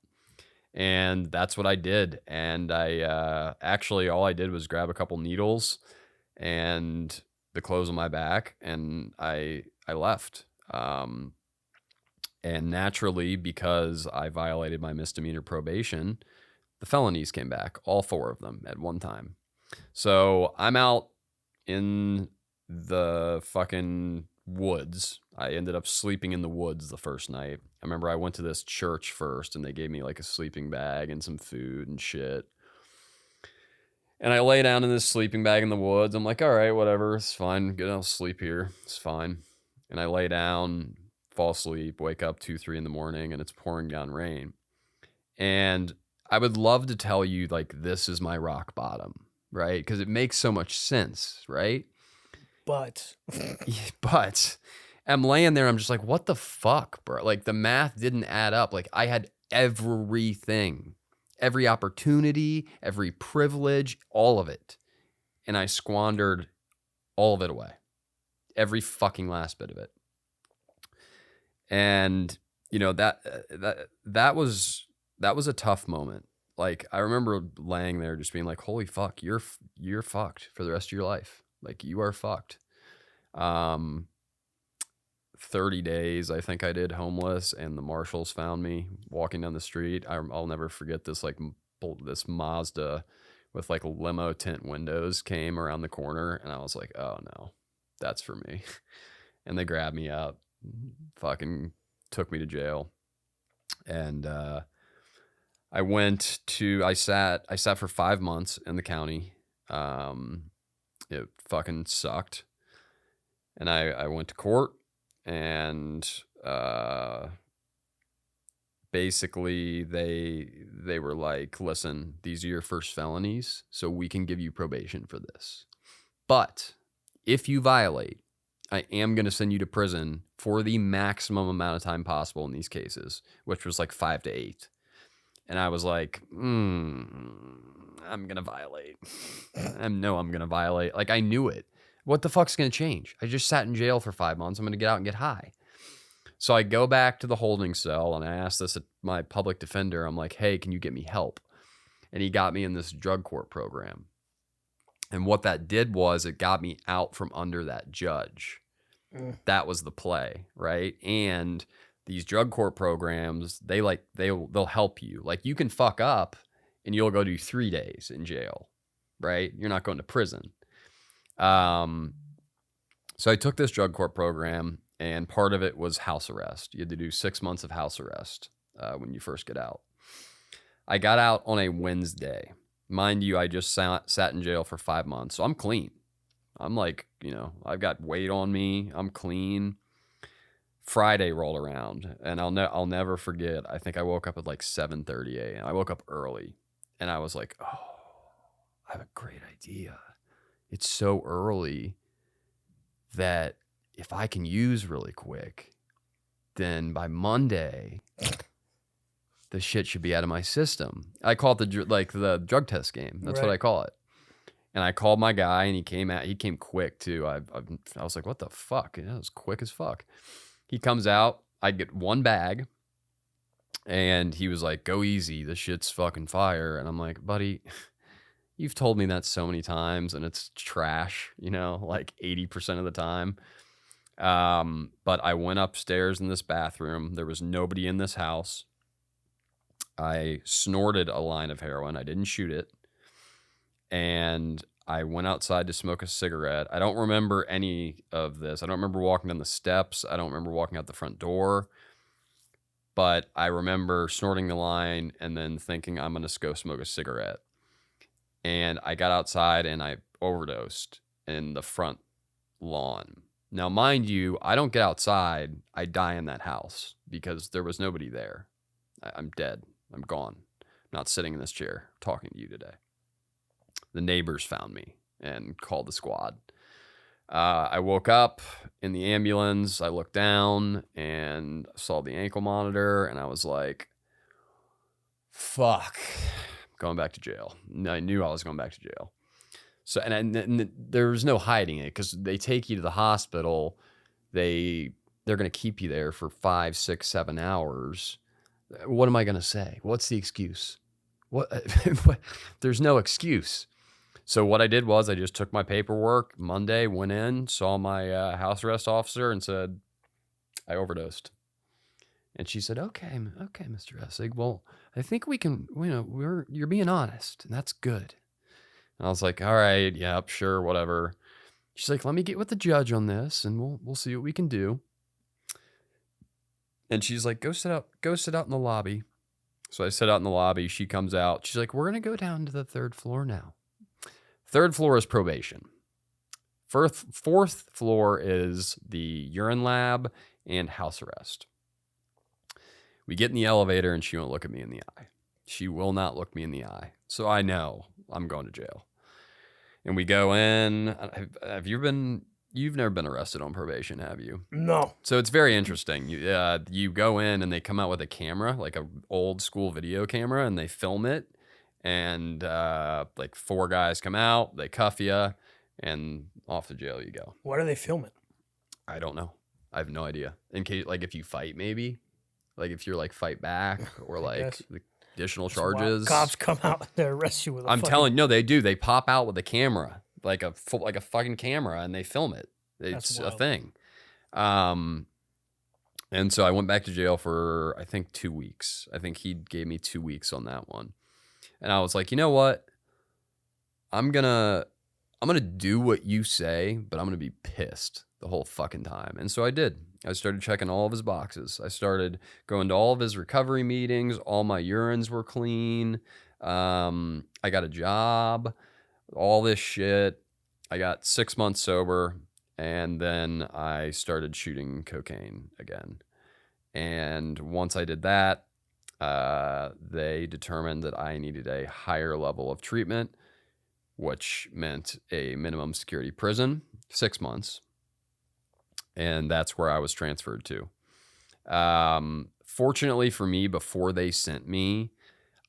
And that's what I did. And I actually, all I did was grab a couple needles and the clothes on my back, and I left. And naturally, because I violated my misdemeanor probation, the felonies came back, all 4 of them at one time. So I'm out in the fucking woods. I ended up sleeping in the woods the first night. I remember I went to this church first and they gave me like a sleeping bag and some food and shit. And I lay down in this sleeping bag in the woods. I'm like, all right, whatever. It's fine. Good. I'll sleep here. It's fine. And I lay down, fall asleep, wake up 2-3 in the morning, and it's pouring down rain. And I would love to tell you like, this is my rock bottom, right? Because it makes so much sense, right? But I'm laying there. I'm just like, what the fuck, bro? Like the math didn't add up. Like I had everything, every opportunity, every privilege, all of it. And I squandered all of it away. Every fucking last bit of it. And that was a tough moment. Like I remember laying there just being like, holy fuck, you're fucked for the rest of your life. Like you are fucked. 30 days, I think I did, homeless, and the marshals found me walking down the street. I'll never forget this, like, this Mazda with like limo tint windows came around the corner, and I was like, oh no, that's for me. And they grabbed me up, fucking took me to jail. And I sat for 5 months in the county. It fucking sucked. And I went to court, and basically they were like, listen, these are your first felonies, so we can give you probation for this. But if you violate, I am going to send you to prison for the maximum amount of time possible in these cases, which was like 5 to 8. And I was like, I'm going to violate. I'm going to violate. Like, I knew it. What the fuck's going to change? I just sat in jail for 5 months. I'm going to get out and get high. So I go back to the holding cell, and I asked this at my public defender. I'm like, hey, can you get me help? And he got me in this drug court program. And what that did was it got me out from under that judge. That was the play, right? And these drug court programs, they'll help you. Like, you can fuck up and you'll go do 3 days in jail, right? You're not going to prison. So I took this drug court program, and part of it was house arrest. You had to do 6 months of house arrest when you first get out. I got out on a Wednesday. Mind you, I just sat in jail for 5 months, so I'm clean. I'm like, I've got weight on me. I'm clean. Friday rolled around, and I'll never forget. I think I woke up at like 7:30 a.m. I woke up early, and I was like, oh, I have a great idea. It's so early that if I can use really quick, then by Monday, the shit should be out of my system. I call it the drug test game. That's what I call it. And I called my guy, and he came quick too. I was like, what the fuck? It was quick as fuck. He comes out, I get one bag, and he was like, go easy. This shit's fucking fire. And I'm like, buddy, you've told me that so many times, and it's trash, like 80% of the time. But I went upstairs in this bathroom. There was nobody in this house. I snorted a line of heroin. I didn't shoot it. And I went outside to smoke a cigarette. I don't remember any of this. I don't remember walking down the steps. I don't remember walking out the front door. But I remember snorting the line and then thinking, I'm going to go smoke a cigarette. And I got outside and I overdosed in the front lawn. Now, mind you, I don't get outside. I die in that house because there was nobody there. I'm dead. I'm gone. I'm not sitting in this chair talking to you today. The neighbors found me and called the squad. I woke up in the ambulance. I looked down and saw the ankle monitor, and I was like, fuck, going back to jail. I knew I was going back to jail. So, and there was no hiding it, because they take you to the hospital. They're going to keep you there for 5, 6, 7 hours. What am I going to say? What's the excuse? What? There's no excuse. So what I did was I just took my paperwork Monday, went in, saw my house arrest officer, and said, I overdosed. And she said, okay, Mr. Essig. Well, I think we can, you're being honest, and that's good. And I was like, all right, yep, sure, whatever. She's like, let me get with the judge on this, and we'll see what we can do. And she's like, go sit out in the lobby. So I sit out in the lobby. She comes out. She's like, we're going to go down to the 3rd floor now. 3rd floor is probation. 4th floor is the urine lab and house arrest. We get in the elevator, and she won't look at me in the eye. She will not look me in the eye. So I know I'm going to jail. And we go in. You've never been arrested on probation, have you? No. So it's very interesting. You go in, and they come out with a camera, like an old school video camera, and they film it. And like 4 guys come out, they cuff you, and off to jail you go. Why do they film it? I don't know. I have no idea. In case, like, if you fight, maybe, like if you're like fight back or like additional charges. Cops come out, they arrest you with a telling you, no, they do. They pop out with a camera, like a fucking camera, and they film it. It's a thing. And so I went back to jail for, I think, 2 weeks. I think he gave me 2 weeks on that one. And I was like, you know what? I'm gonna do what you say, but I'm gonna be pissed the whole fucking time. And so I did. I started checking all of his boxes. I started going to all of his recovery meetings. All my urines were clean. I got a job, all this shit. I got 6 months sober, and then I started shooting cocaine again. And once I did that, they determined that I needed a higher level of treatment, which meant a minimum security prison, 6 months. And that's where I was transferred to. Fortunately for me, before they sent me,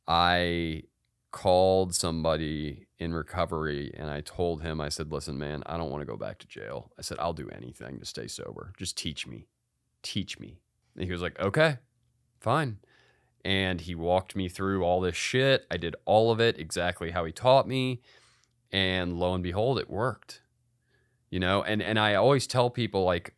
I called somebody in recovery and I told him, I said, listen, man, I don't want to go back to jail. I said, I'll do anything to stay sober. Just teach me. Teach me. And he was like, okay, fine. And he walked me through all this shit. I did all of it exactly how he taught me. And lo and behold, it worked. You know, and I always tell people, like,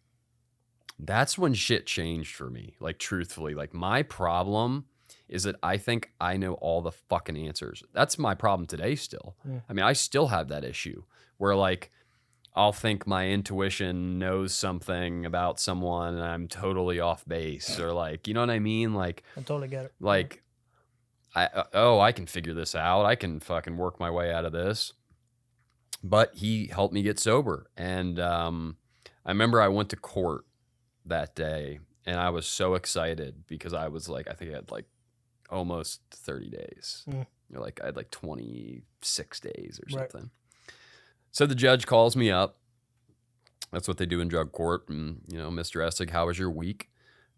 that's when shit changed for me. Like, truthfully, like, my problem is that I think I know all the fucking answers. That's my problem today still. Yeah. I mean, I still have that issue where, like, I'll think my intuition knows something about someone and I'm totally off base, or, like, you know what I mean? Like, I totally get it. Like, I can figure this out. I can fucking work my way out of this. But he helped me get sober. And I remember I went to court that day and I was so excited because I was like, I think I had like almost 30 days. Or like I had like 26 days or something. Right. So the judge calls me up. That's what they do in drug court. And, you know, Mr. Essig, how was your week?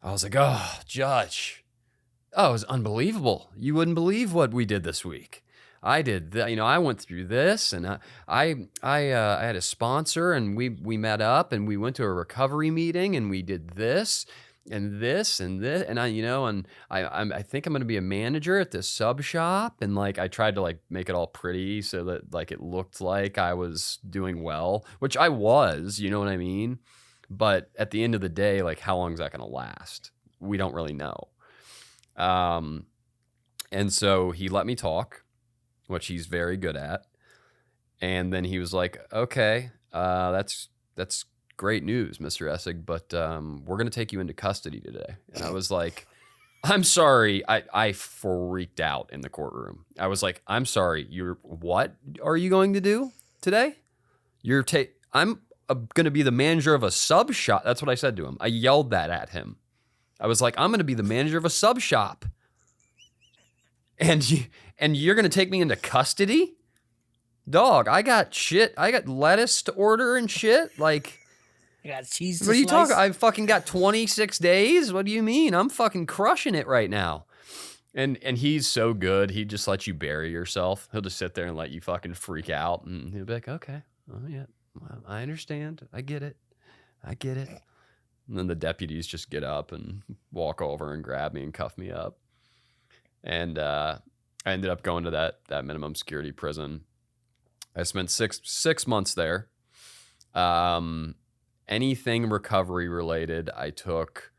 I was like, oh, judge. Oh, it was unbelievable. You wouldn't believe what we did this week. I did that, you know, I went through this, and I had a sponsor, and we met up and we went to a recovery meeting and we did this and this and this, and I think I'm going to be a manager at this sub shop. And like, I tried to like make it all pretty so that like it looked like I was doing well, which I was, you know what I mean? But at the end of the day, like, how long is that going to last? We don't really know. And so he let me talk, which he's very good at. And then he was like, okay, that's great news, Mr. Essig, but we're going to take you into custody today. And I was like, I'm sorry. I freaked out in the courtroom. I was like, I'm sorry. What are you going to do today? I'm going to be the manager of a sub shop. That's what I said to him. I yelled that at him. I was like, I'm going to be the manager of a sub shop. And you're going to take me into custody? Dog, I got shit. I got lettuce to order and shit. Like, I got cheese to what are you slice. talking? I fucking got 26 days? What do you mean? I'm fucking crushing it right now. And he's so good. He just lets you bury yourself. He'll just sit there and let you fucking freak out. And he'll be like, okay, oh yeah, well, I understand. I get it. And then the deputies just get up and walk over and grab me and cuff me up. And I ended up going to that minimum security prison. I spent six months there. Anything recovery related, I took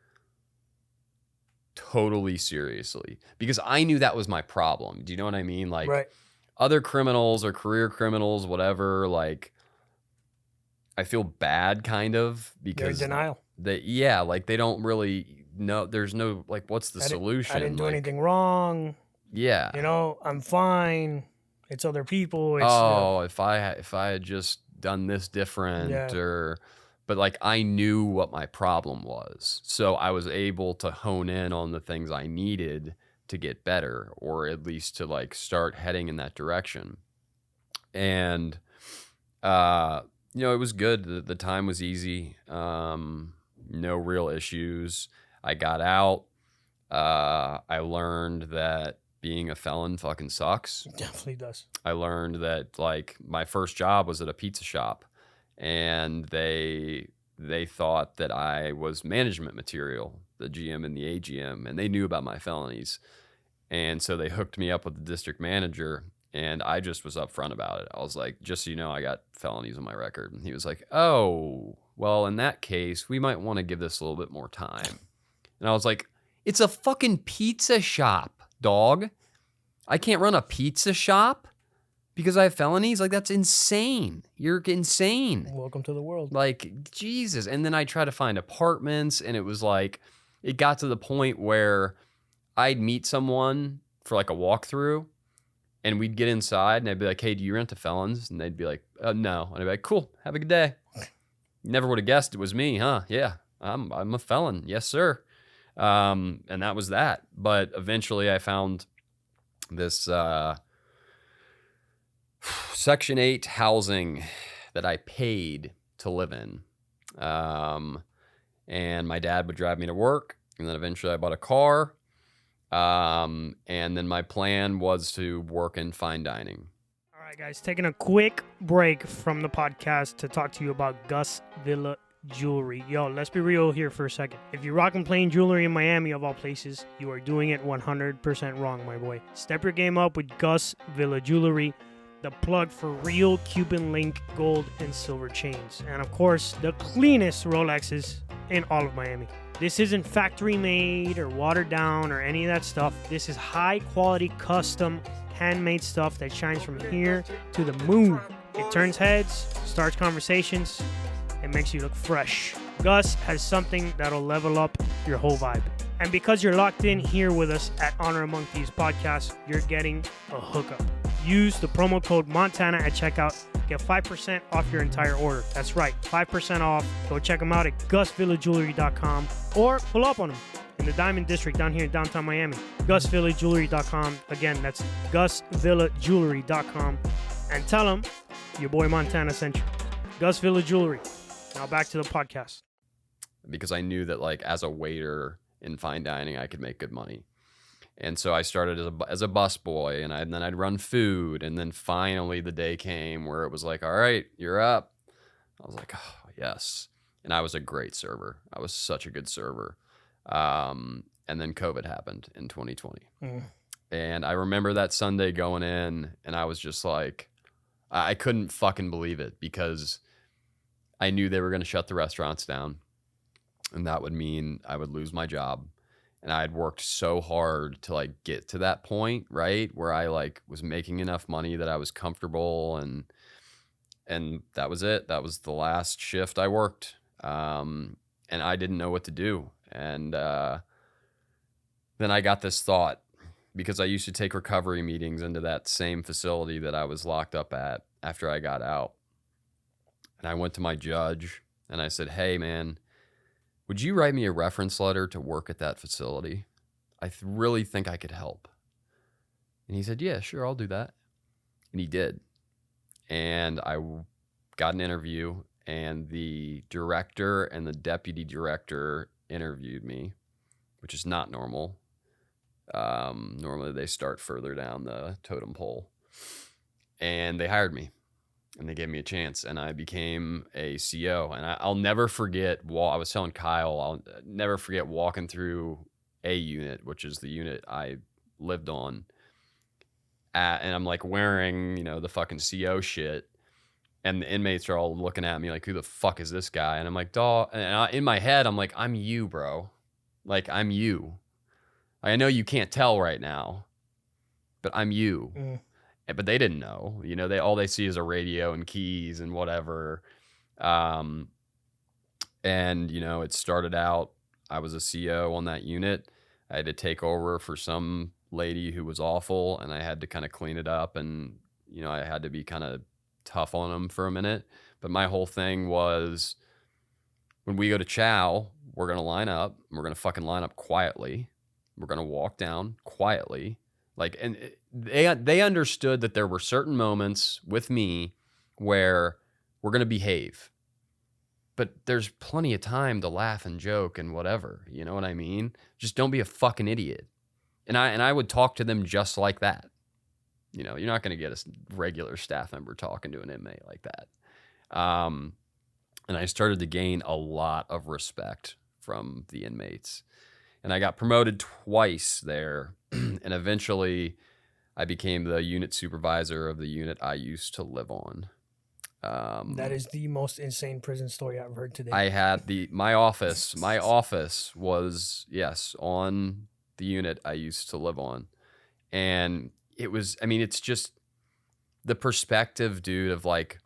totally seriously because I knew that was my problem. Do you know what I mean? Like, right. Other criminals or career criminals, whatever, like, I feel bad kind of because they're in denial. Like, they don't really know. There's no, like, what's the solution? I didn't do anything wrong. Yeah. You know, I'm fine. It's other people. It's, if I had just done this different, yeah. But like, I knew what my problem was. So I was able to hone in on the things I needed to get better, or at least to like start heading in that direction. And, you know, it was good. The time was easy. No real issues. I got out. I learned that being a felon fucking sucks. It definitely does. I learned that, like, my first job was at a pizza shop, and they thought that I was management material, the GM and the AGM, and they knew about my felonies. And so they hooked me up with the district manager, and I just was upfront about it. I was like, just so you know, I got felonies on my record. And he was like, oh, well, in that case, we might want to give this a little bit more time. And I was like, it's a fucking pizza shop, dog. I can't run a pizza shop because I have felonies. Like, that's insane. You're insane. Welcome to the world. Like, Jesus. And then I tried to find apartments, and it was like, it got to the point where I'd meet someone for like a walkthrough, and we'd get inside, and I'd be like, hey, do you rent to felons? And they'd be like, no. And I'd be like, cool, have a good day. Never would have guessed it was me, huh? Yeah, I'm a felon. Yes, sir. And that was that. But eventually I found this Section 8 housing that I paid to live in. And my dad would drive me to work, and then eventually I bought a car. And then my plan was to work in fine dining. All right, guys, taking a quick break from the podcast to talk to you about Gus Villa Jewelry. Yo, let's be real here for a second. If you're rocking plain jewelry in Miami, of all places, you are doing it 100% wrong, my boy. Step your game up with Gus Villa Jewelry, the plug for real Cuban link gold and silver chains. And of course, the cleanest Rolexes in all of Miami. This isn't factory made or watered down or any of that stuff. This is high quality, custom, handmade stuff that shines from here to the moon. It turns heads, starts conversations, and makes you look fresh. Gus has something that'll level up your whole vibe. And because you're locked in here with us at Honor Among Thieves podcast, you're getting a hookup. Use the promo code Montana at checkout. Get 5% off your entire order. That's right, 5% off. Go check them out at GusVillaJewelry.com or pull up on them in the Diamond District down here in downtown Miami. GusVillaJewelry.com. Again, that's GusVillaJewelry.com. And tell them your boy Montana sent you. Gus Villa Jewelry. Now back to the podcast. Because I knew that, like, as a waiter in fine dining, I could make good money. And so I started as a busboy, and then I'd run food, and then finally the day came where it was like, all right, you're up. I was like, oh, yes. And I was a great server. I was such a good server. And then COVID happened in 2020. And I remember that Sunday going in, and I was just like, I couldn't fucking believe it, because I knew they were going to shut the restaurants down, and that would mean I would lose my job. And I had worked so hard to, like, get to that point, right, where I, like, was making enough money that I was comfortable, and that was it. That was the last shift I worked, and I didn't know what to do. And then I got this thought, because I used to take recovery meetings into that same facility that I was locked up at after I got out. And I went to my judge, and I said, hey, man, would you write me a reference letter to work at that facility? I really think I could help. And he said, yeah, sure, I'll do that. And he did. And I got an interview, and the director and the deputy director interviewed me, which is not normal. Normally they start further down the totem pole. And they hired me. And they gave me a chance, and I became a CO. And I'll never forget, I was telling Kyle, I'll never forget walking through A unit, which is the unit I lived on. And I'm like wearing, the fucking CO shit. And the inmates are all looking at me like, who the fuck is this guy? And I'm like, dawg. And in my head, I'm like, I'm you, bro. Like, I'm you. I know you can't tell right now, but I'm you. But they didn't know, all they see is a radio and keys and whatever. And, it started out, I was a CO on that unit. I had to take over for some lady who was awful, and I had to kind of clean it up, and, I had to be kind of tough on them for a minute. But my whole thing was, when we go to chow, we're going to line up. We're going to fucking line up quietly. We're going to walk down quietly. And they understood that there were certain moments with me where we're going to behave, but there's plenty of time to laugh and joke and whatever. You know what I mean? Just don't be a fucking idiot. And I would talk to them just like that. You're not going to get a regular staff member talking to an inmate like that. And I started to gain a lot of respect from the inmates. And I got promoted twice there. And eventually I became the unit supervisor of the unit I used to live on. That is the most insane prison story I've heard today. I had my office was, yes, on the unit I used to live on. And it was, I mean, it's just the perspective, dude, of like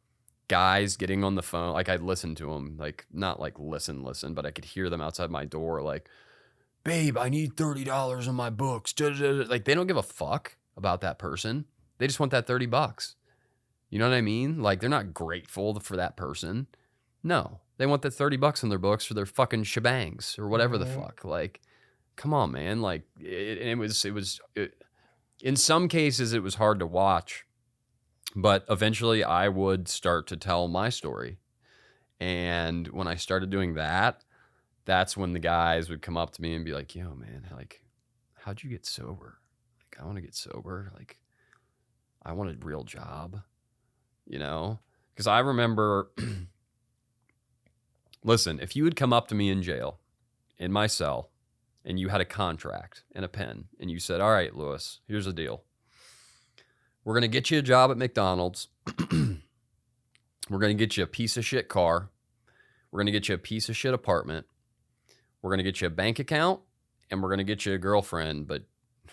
guys getting on the phone. Like I'd listen to them, like not like listen, but I could hear them outside my door. Like, babe, I need $30 on my books. Like they don't give a fuck about that person. They just want that $30. You know what I mean? Like they're not grateful for that person. No, they want that $30 on their books for their fucking shebangs or whatever the fuck. Like, come on, man. Like it was in some cases it was hard to watch, but eventually I would start to tell my story. And when I started doing that, that's when the guys would come up to me and be like, yo, man, like, how'd you get sober? Like, I want to get sober. Like, I want a real job, you know? Because I remember, listen, if you would come up to me in jail, in my cell, and you had a contract and a pen, and you said, all right, Louis, here's the deal. We're going to get you a job at McDonald's. We're going to get you a piece of shit car. We're going to get you a piece of shit apartment. We're going to get you a bank account, and we're going to get you a girlfriend, but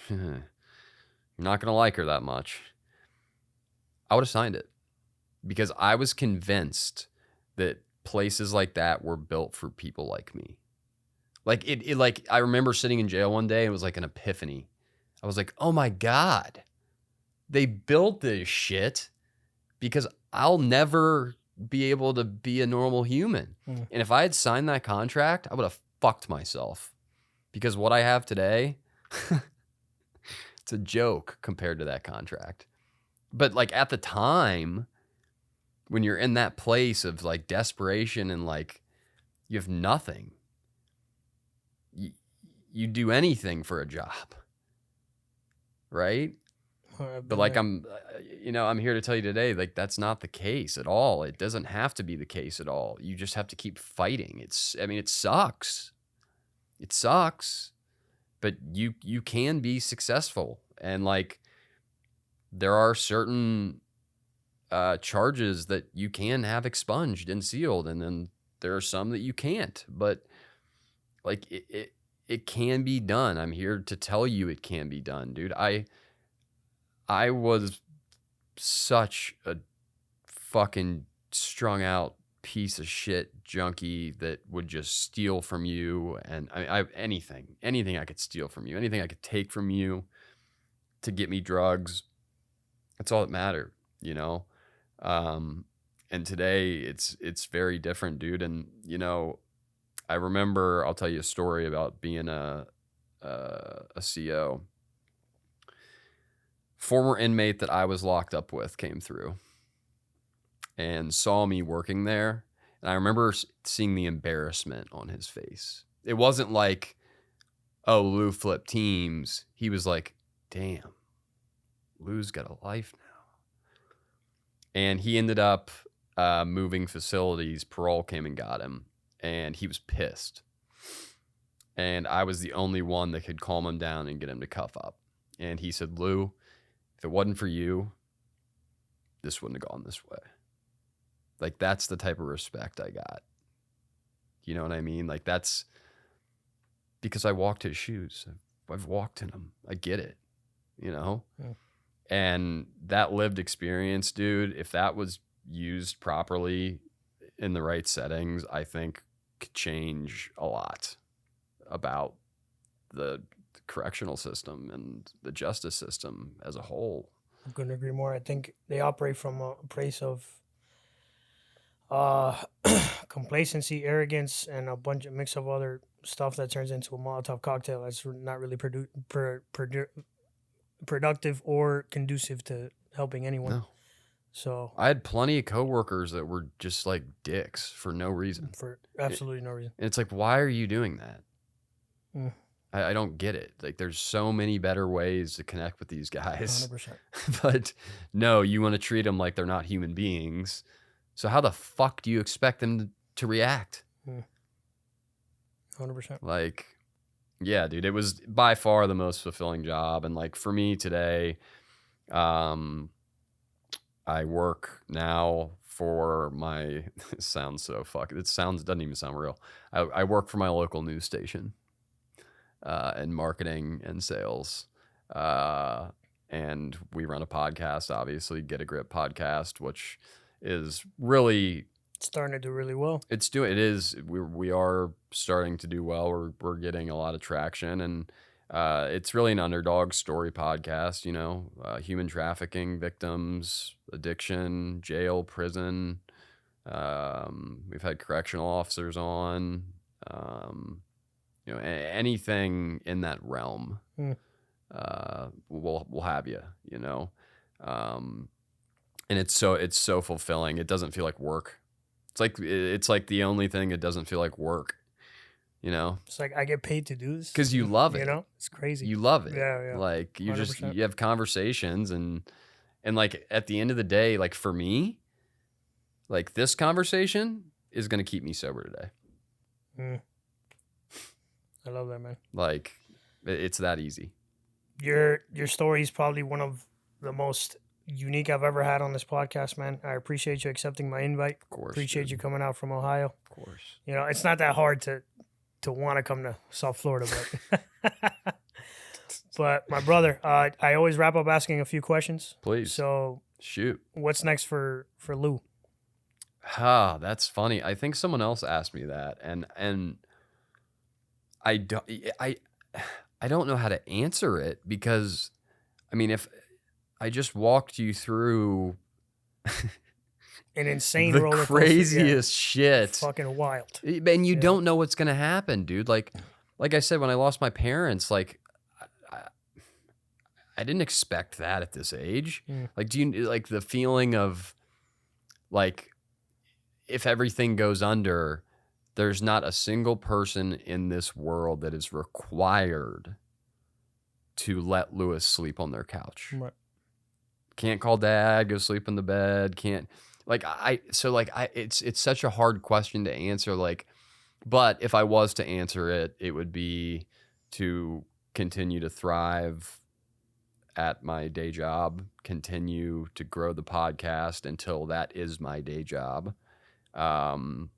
you're not going to like her that much. I would have signed it because I was convinced that places like that were built for people like me. Like it like I remember sitting in jail one day and it was like an epiphany. I was like, oh my God, they built this shit because I'll never be able to be a normal human. And if I had signed that contract, I would have fucked myself because what I have today, it's a joke compared to that contract. But like at the time, when you're in that place of like desperation and like you have nothing, you do anything for a job, right? But like I'm here to tell you today, like that's not the case at all. It doesn't have to be the case at all. You just have to keep fighting. It sucks. It sucks, but you can be successful. And like there are certain charges that you can have expunged and sealed, and then there are some that you can't. But like it can be done. I'm here to tell you it can be done, dude. I was such a fucking strung out piece of shit junkie that would just steal from you. And anything I could steal from you, anything I could take from you to get me drugs. That's all that mattered, you know? And today it's very different, dude. And, you know, I remember, I'll tell you a story about being a CO. Former inmate that I was locked up with came through and saw me working there. And I remember seeing the embarrassment on his face. It wasn't like, oh, Lou flipped teams. He was like, damn, Lou's got a life now. And he ended up moving facilities. Parole came and got him. And he was pissed. And I was the only one that could calm him down and get him to cuff up. And he said, Lou, if it wasn't for you, this wouldn't have gone this way. Like, that's the type of respect I got. You know what I mean? Like, that's because I walked his shoes. I've walked in them. I get it, you know? Yeah. And that lived experience, dude, if that was used properly in the right settings, I think could change a lot about the correctional system and the justice system as a whole. I couldn't agree more. I think they operate from a place of complacency, arrogance, and a bunch of mix of other stuff that turns into a Molotov cocktail that's not really productive or conducive to helping anyone. No. So I had plenty of coworkers that were just like dicks for no reason. For absolutely no reason. And it's like, why are you doing that? I don't get it. Like, there's so many better ways to connect with these guys. 100%. But no, you want to treat them like they're not human beings. So how the fuck do you expect them to react? 100%. Like, yeah, dude, it was by far the most fulfilling job. And like for me today, I work now for my, it sounds so doesn't even sound real. I work for my local news station in marketing and sales. And we run a podcast, obviously, Get a Grip podcast, which is really starting to do really well. We are starting to do well. We're getting a lot of traction, and it's really an underdog story podcast, human trafficking victims, addiction, jail, prison. We've had correctional officers on, anything in that realm. We'll have you, and it's so fulfilling. It doesn't feel like work. It's like the only thing that doesn't feel like work, It's like I get paid to do this because you love it. It's crazy. You love it. Yeah. Like you 100%. you have conversations and like at the end of the day, like for me, like this conversation is going to keep me sober today. I love that, man. Like it's that easy. Your story is probably one of the most unique I've ever had on this podcast, man. I appreciate you accepting my invite. Of course. Appreciate you coming out from Ohio. Of course. It's not that hard to want to come to South Florida, but but my brother, I always wrap up asking a few questions. Please. So shoot. What's next for Lou? That's funny. I think someone else asked me that, and I don't know how to answer it, because I mean, if I just walked you through an insane the roller coaster, craziest shit, fucking wild, and you don't know what's gonna happen, dude. Like I said, when I lost my parents, like I didn't expect that at this age. Like, do you like the feeling of like if everything goes under, there's not a single person in this world that is required to let Louis sleep on their couch. Right. Can't call dad, go sleep in the bed. Can't it's such a hard question to answer. Like, but if I was to answer it, it would be to continue to thrive at my day job, continue to grow the podcast until that is my day job. And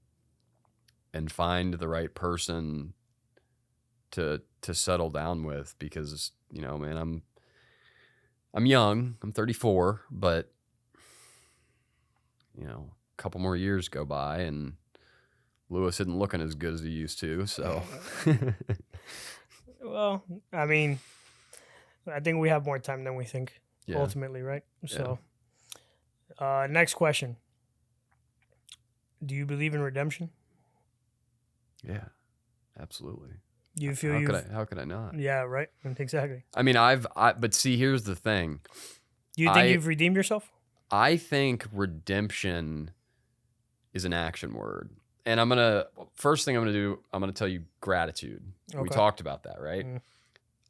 find the right person to settle down with, because man, I'm young. I'm 34, but a couple more years go by and Louis isn't looking as good as he used to. So, well, I mean, I think we have more time than we think. Yeah. Ultimately, right? So, next question: do you believe in redemption? Yeah, absolutely. Do you feel how could I not? Yeah, right. Exactly. I mean, but see, here's the thing. Do you think you've redeemed yourself? I think redemption is an action word. And first thing I'm going to tell you gratitude. Okay. We talked about that, right?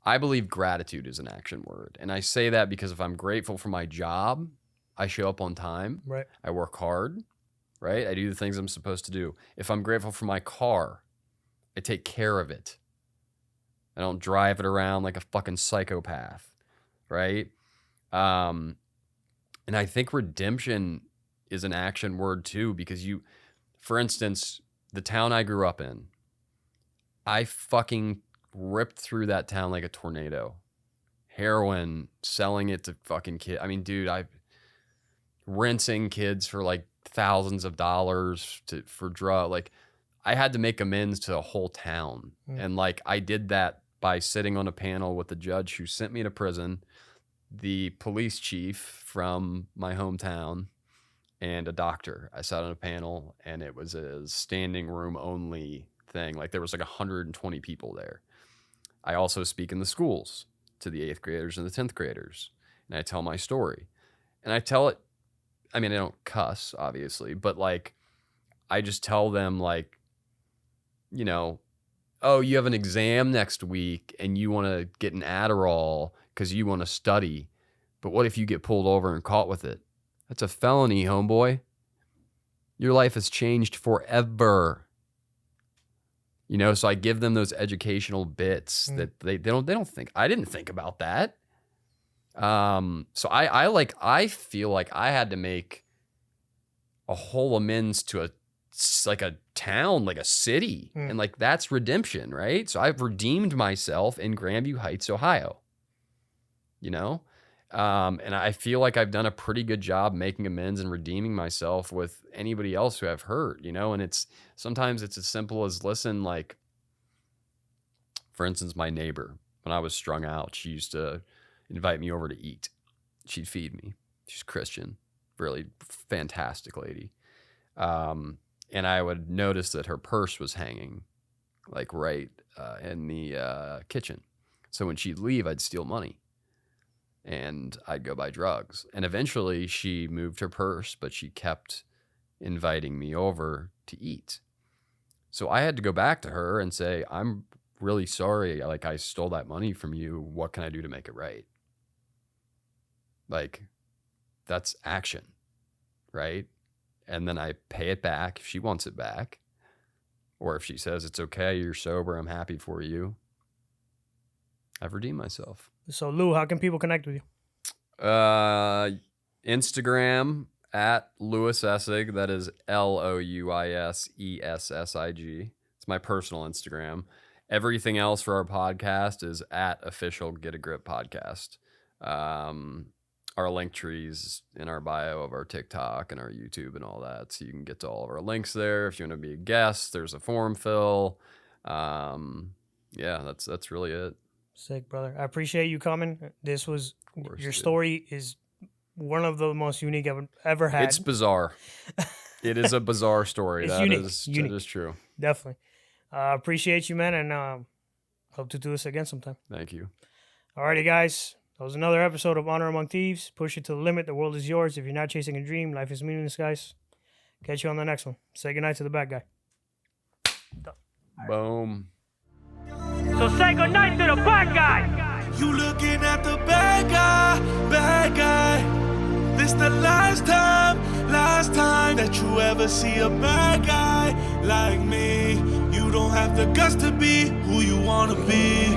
I believe gratitude is an action word. And I say that because if I'm grateful for my job, I show up on time. Right. I work hard, right? I do the things I'm supposed to do. If I'm grateful for my car, I take care of it. I don't drive it around like a fucking psychopath, right? And I think redemption is an action word too, because for instance, the town I grew up in, I fucking ripped through that town like a tornado. Heroin, selling it to fucking kids. I mean, dude, I rinsing kids for like thousands of dollars for drug. Like, I had to make amends to a whole town. And like, I did that by sitting on a panel with the judge who sent me to prison, the police chief from my hometown, and a doctor. I sat on a panel, and it was a standing room only thing. Like, there was like 120 people there. I also speak in the schools to the 8th graders and the 10th graders, and I tell my story. And I tell it, I mean, I don't cuss, obviously, but like, I just tell them, like, oh, you have an exam next week and you want to get an Adderall because you want to study. But what if you get pulled over and caught with it? That's a felony, homeboy. Your life has changed forever. So I give them those educational bits that they don't think. I didn't think about that. So I feel like I had to make a whole amends to a town, like a city. And like, that's redemption, right? So I've redeemed myself in Grandview Heights, Ohio, you know? And I feel like I've done a pretty good job making amends and redeeming myself with anybody else who I've hurt, you know? And sometimes it's as simple as, listen, like, for instance, my neighbor, when I was strung out, she used to invite me over to eat. She'd feed me. She's Christian, really fantastic lady. And I would notice that her purse was hanging like right in the kitchen. So when she'd leave, I'd steal money and I'd go buy drugs. And eventually she moved her purse, but she kept inviting me over to eat. So I had to go back to her and say, I'm really sorry. Like, I stole that money from you. What can I do to make it right? Like, that's action, right? And then I pay it back if she wants it back. Or if she says, it's okay, you're sober, I'm happy for you. I've redeemed myself. So, Lou, how can people connect with you? Instagram at Louis Essig. That is LOUISESSIG. It's my personal Instagram. Everything else for our podcast is at Official Get a Grip Podcast. Our link trees in our bio of our TikTok and our YouTube and all that. So you can get to all of our links there. If you want to be a guest, there's a form fill. Yeah, that's really it. Sick, brother. I appreciate you coming. Your story is one of the most unique I've ever had. It's bizarre. It is a bizarre story. That is true. Definitely. Appreciate you, man, and hope to do this again sometime. Thank you. Alrighty, guys. That was another episode of Honor Among Thieves. Push it to the limit. The world is yours. If you're not chasing a dream, life is meaningless, guys. Catch you on the next one. Say goodnight to the bad guy. Done. Boom. So say goodnight to the bad guy. You looking at the bad guy. This the last time that you ever see a bad guy like me. You don't have the guts to be who you wanna be.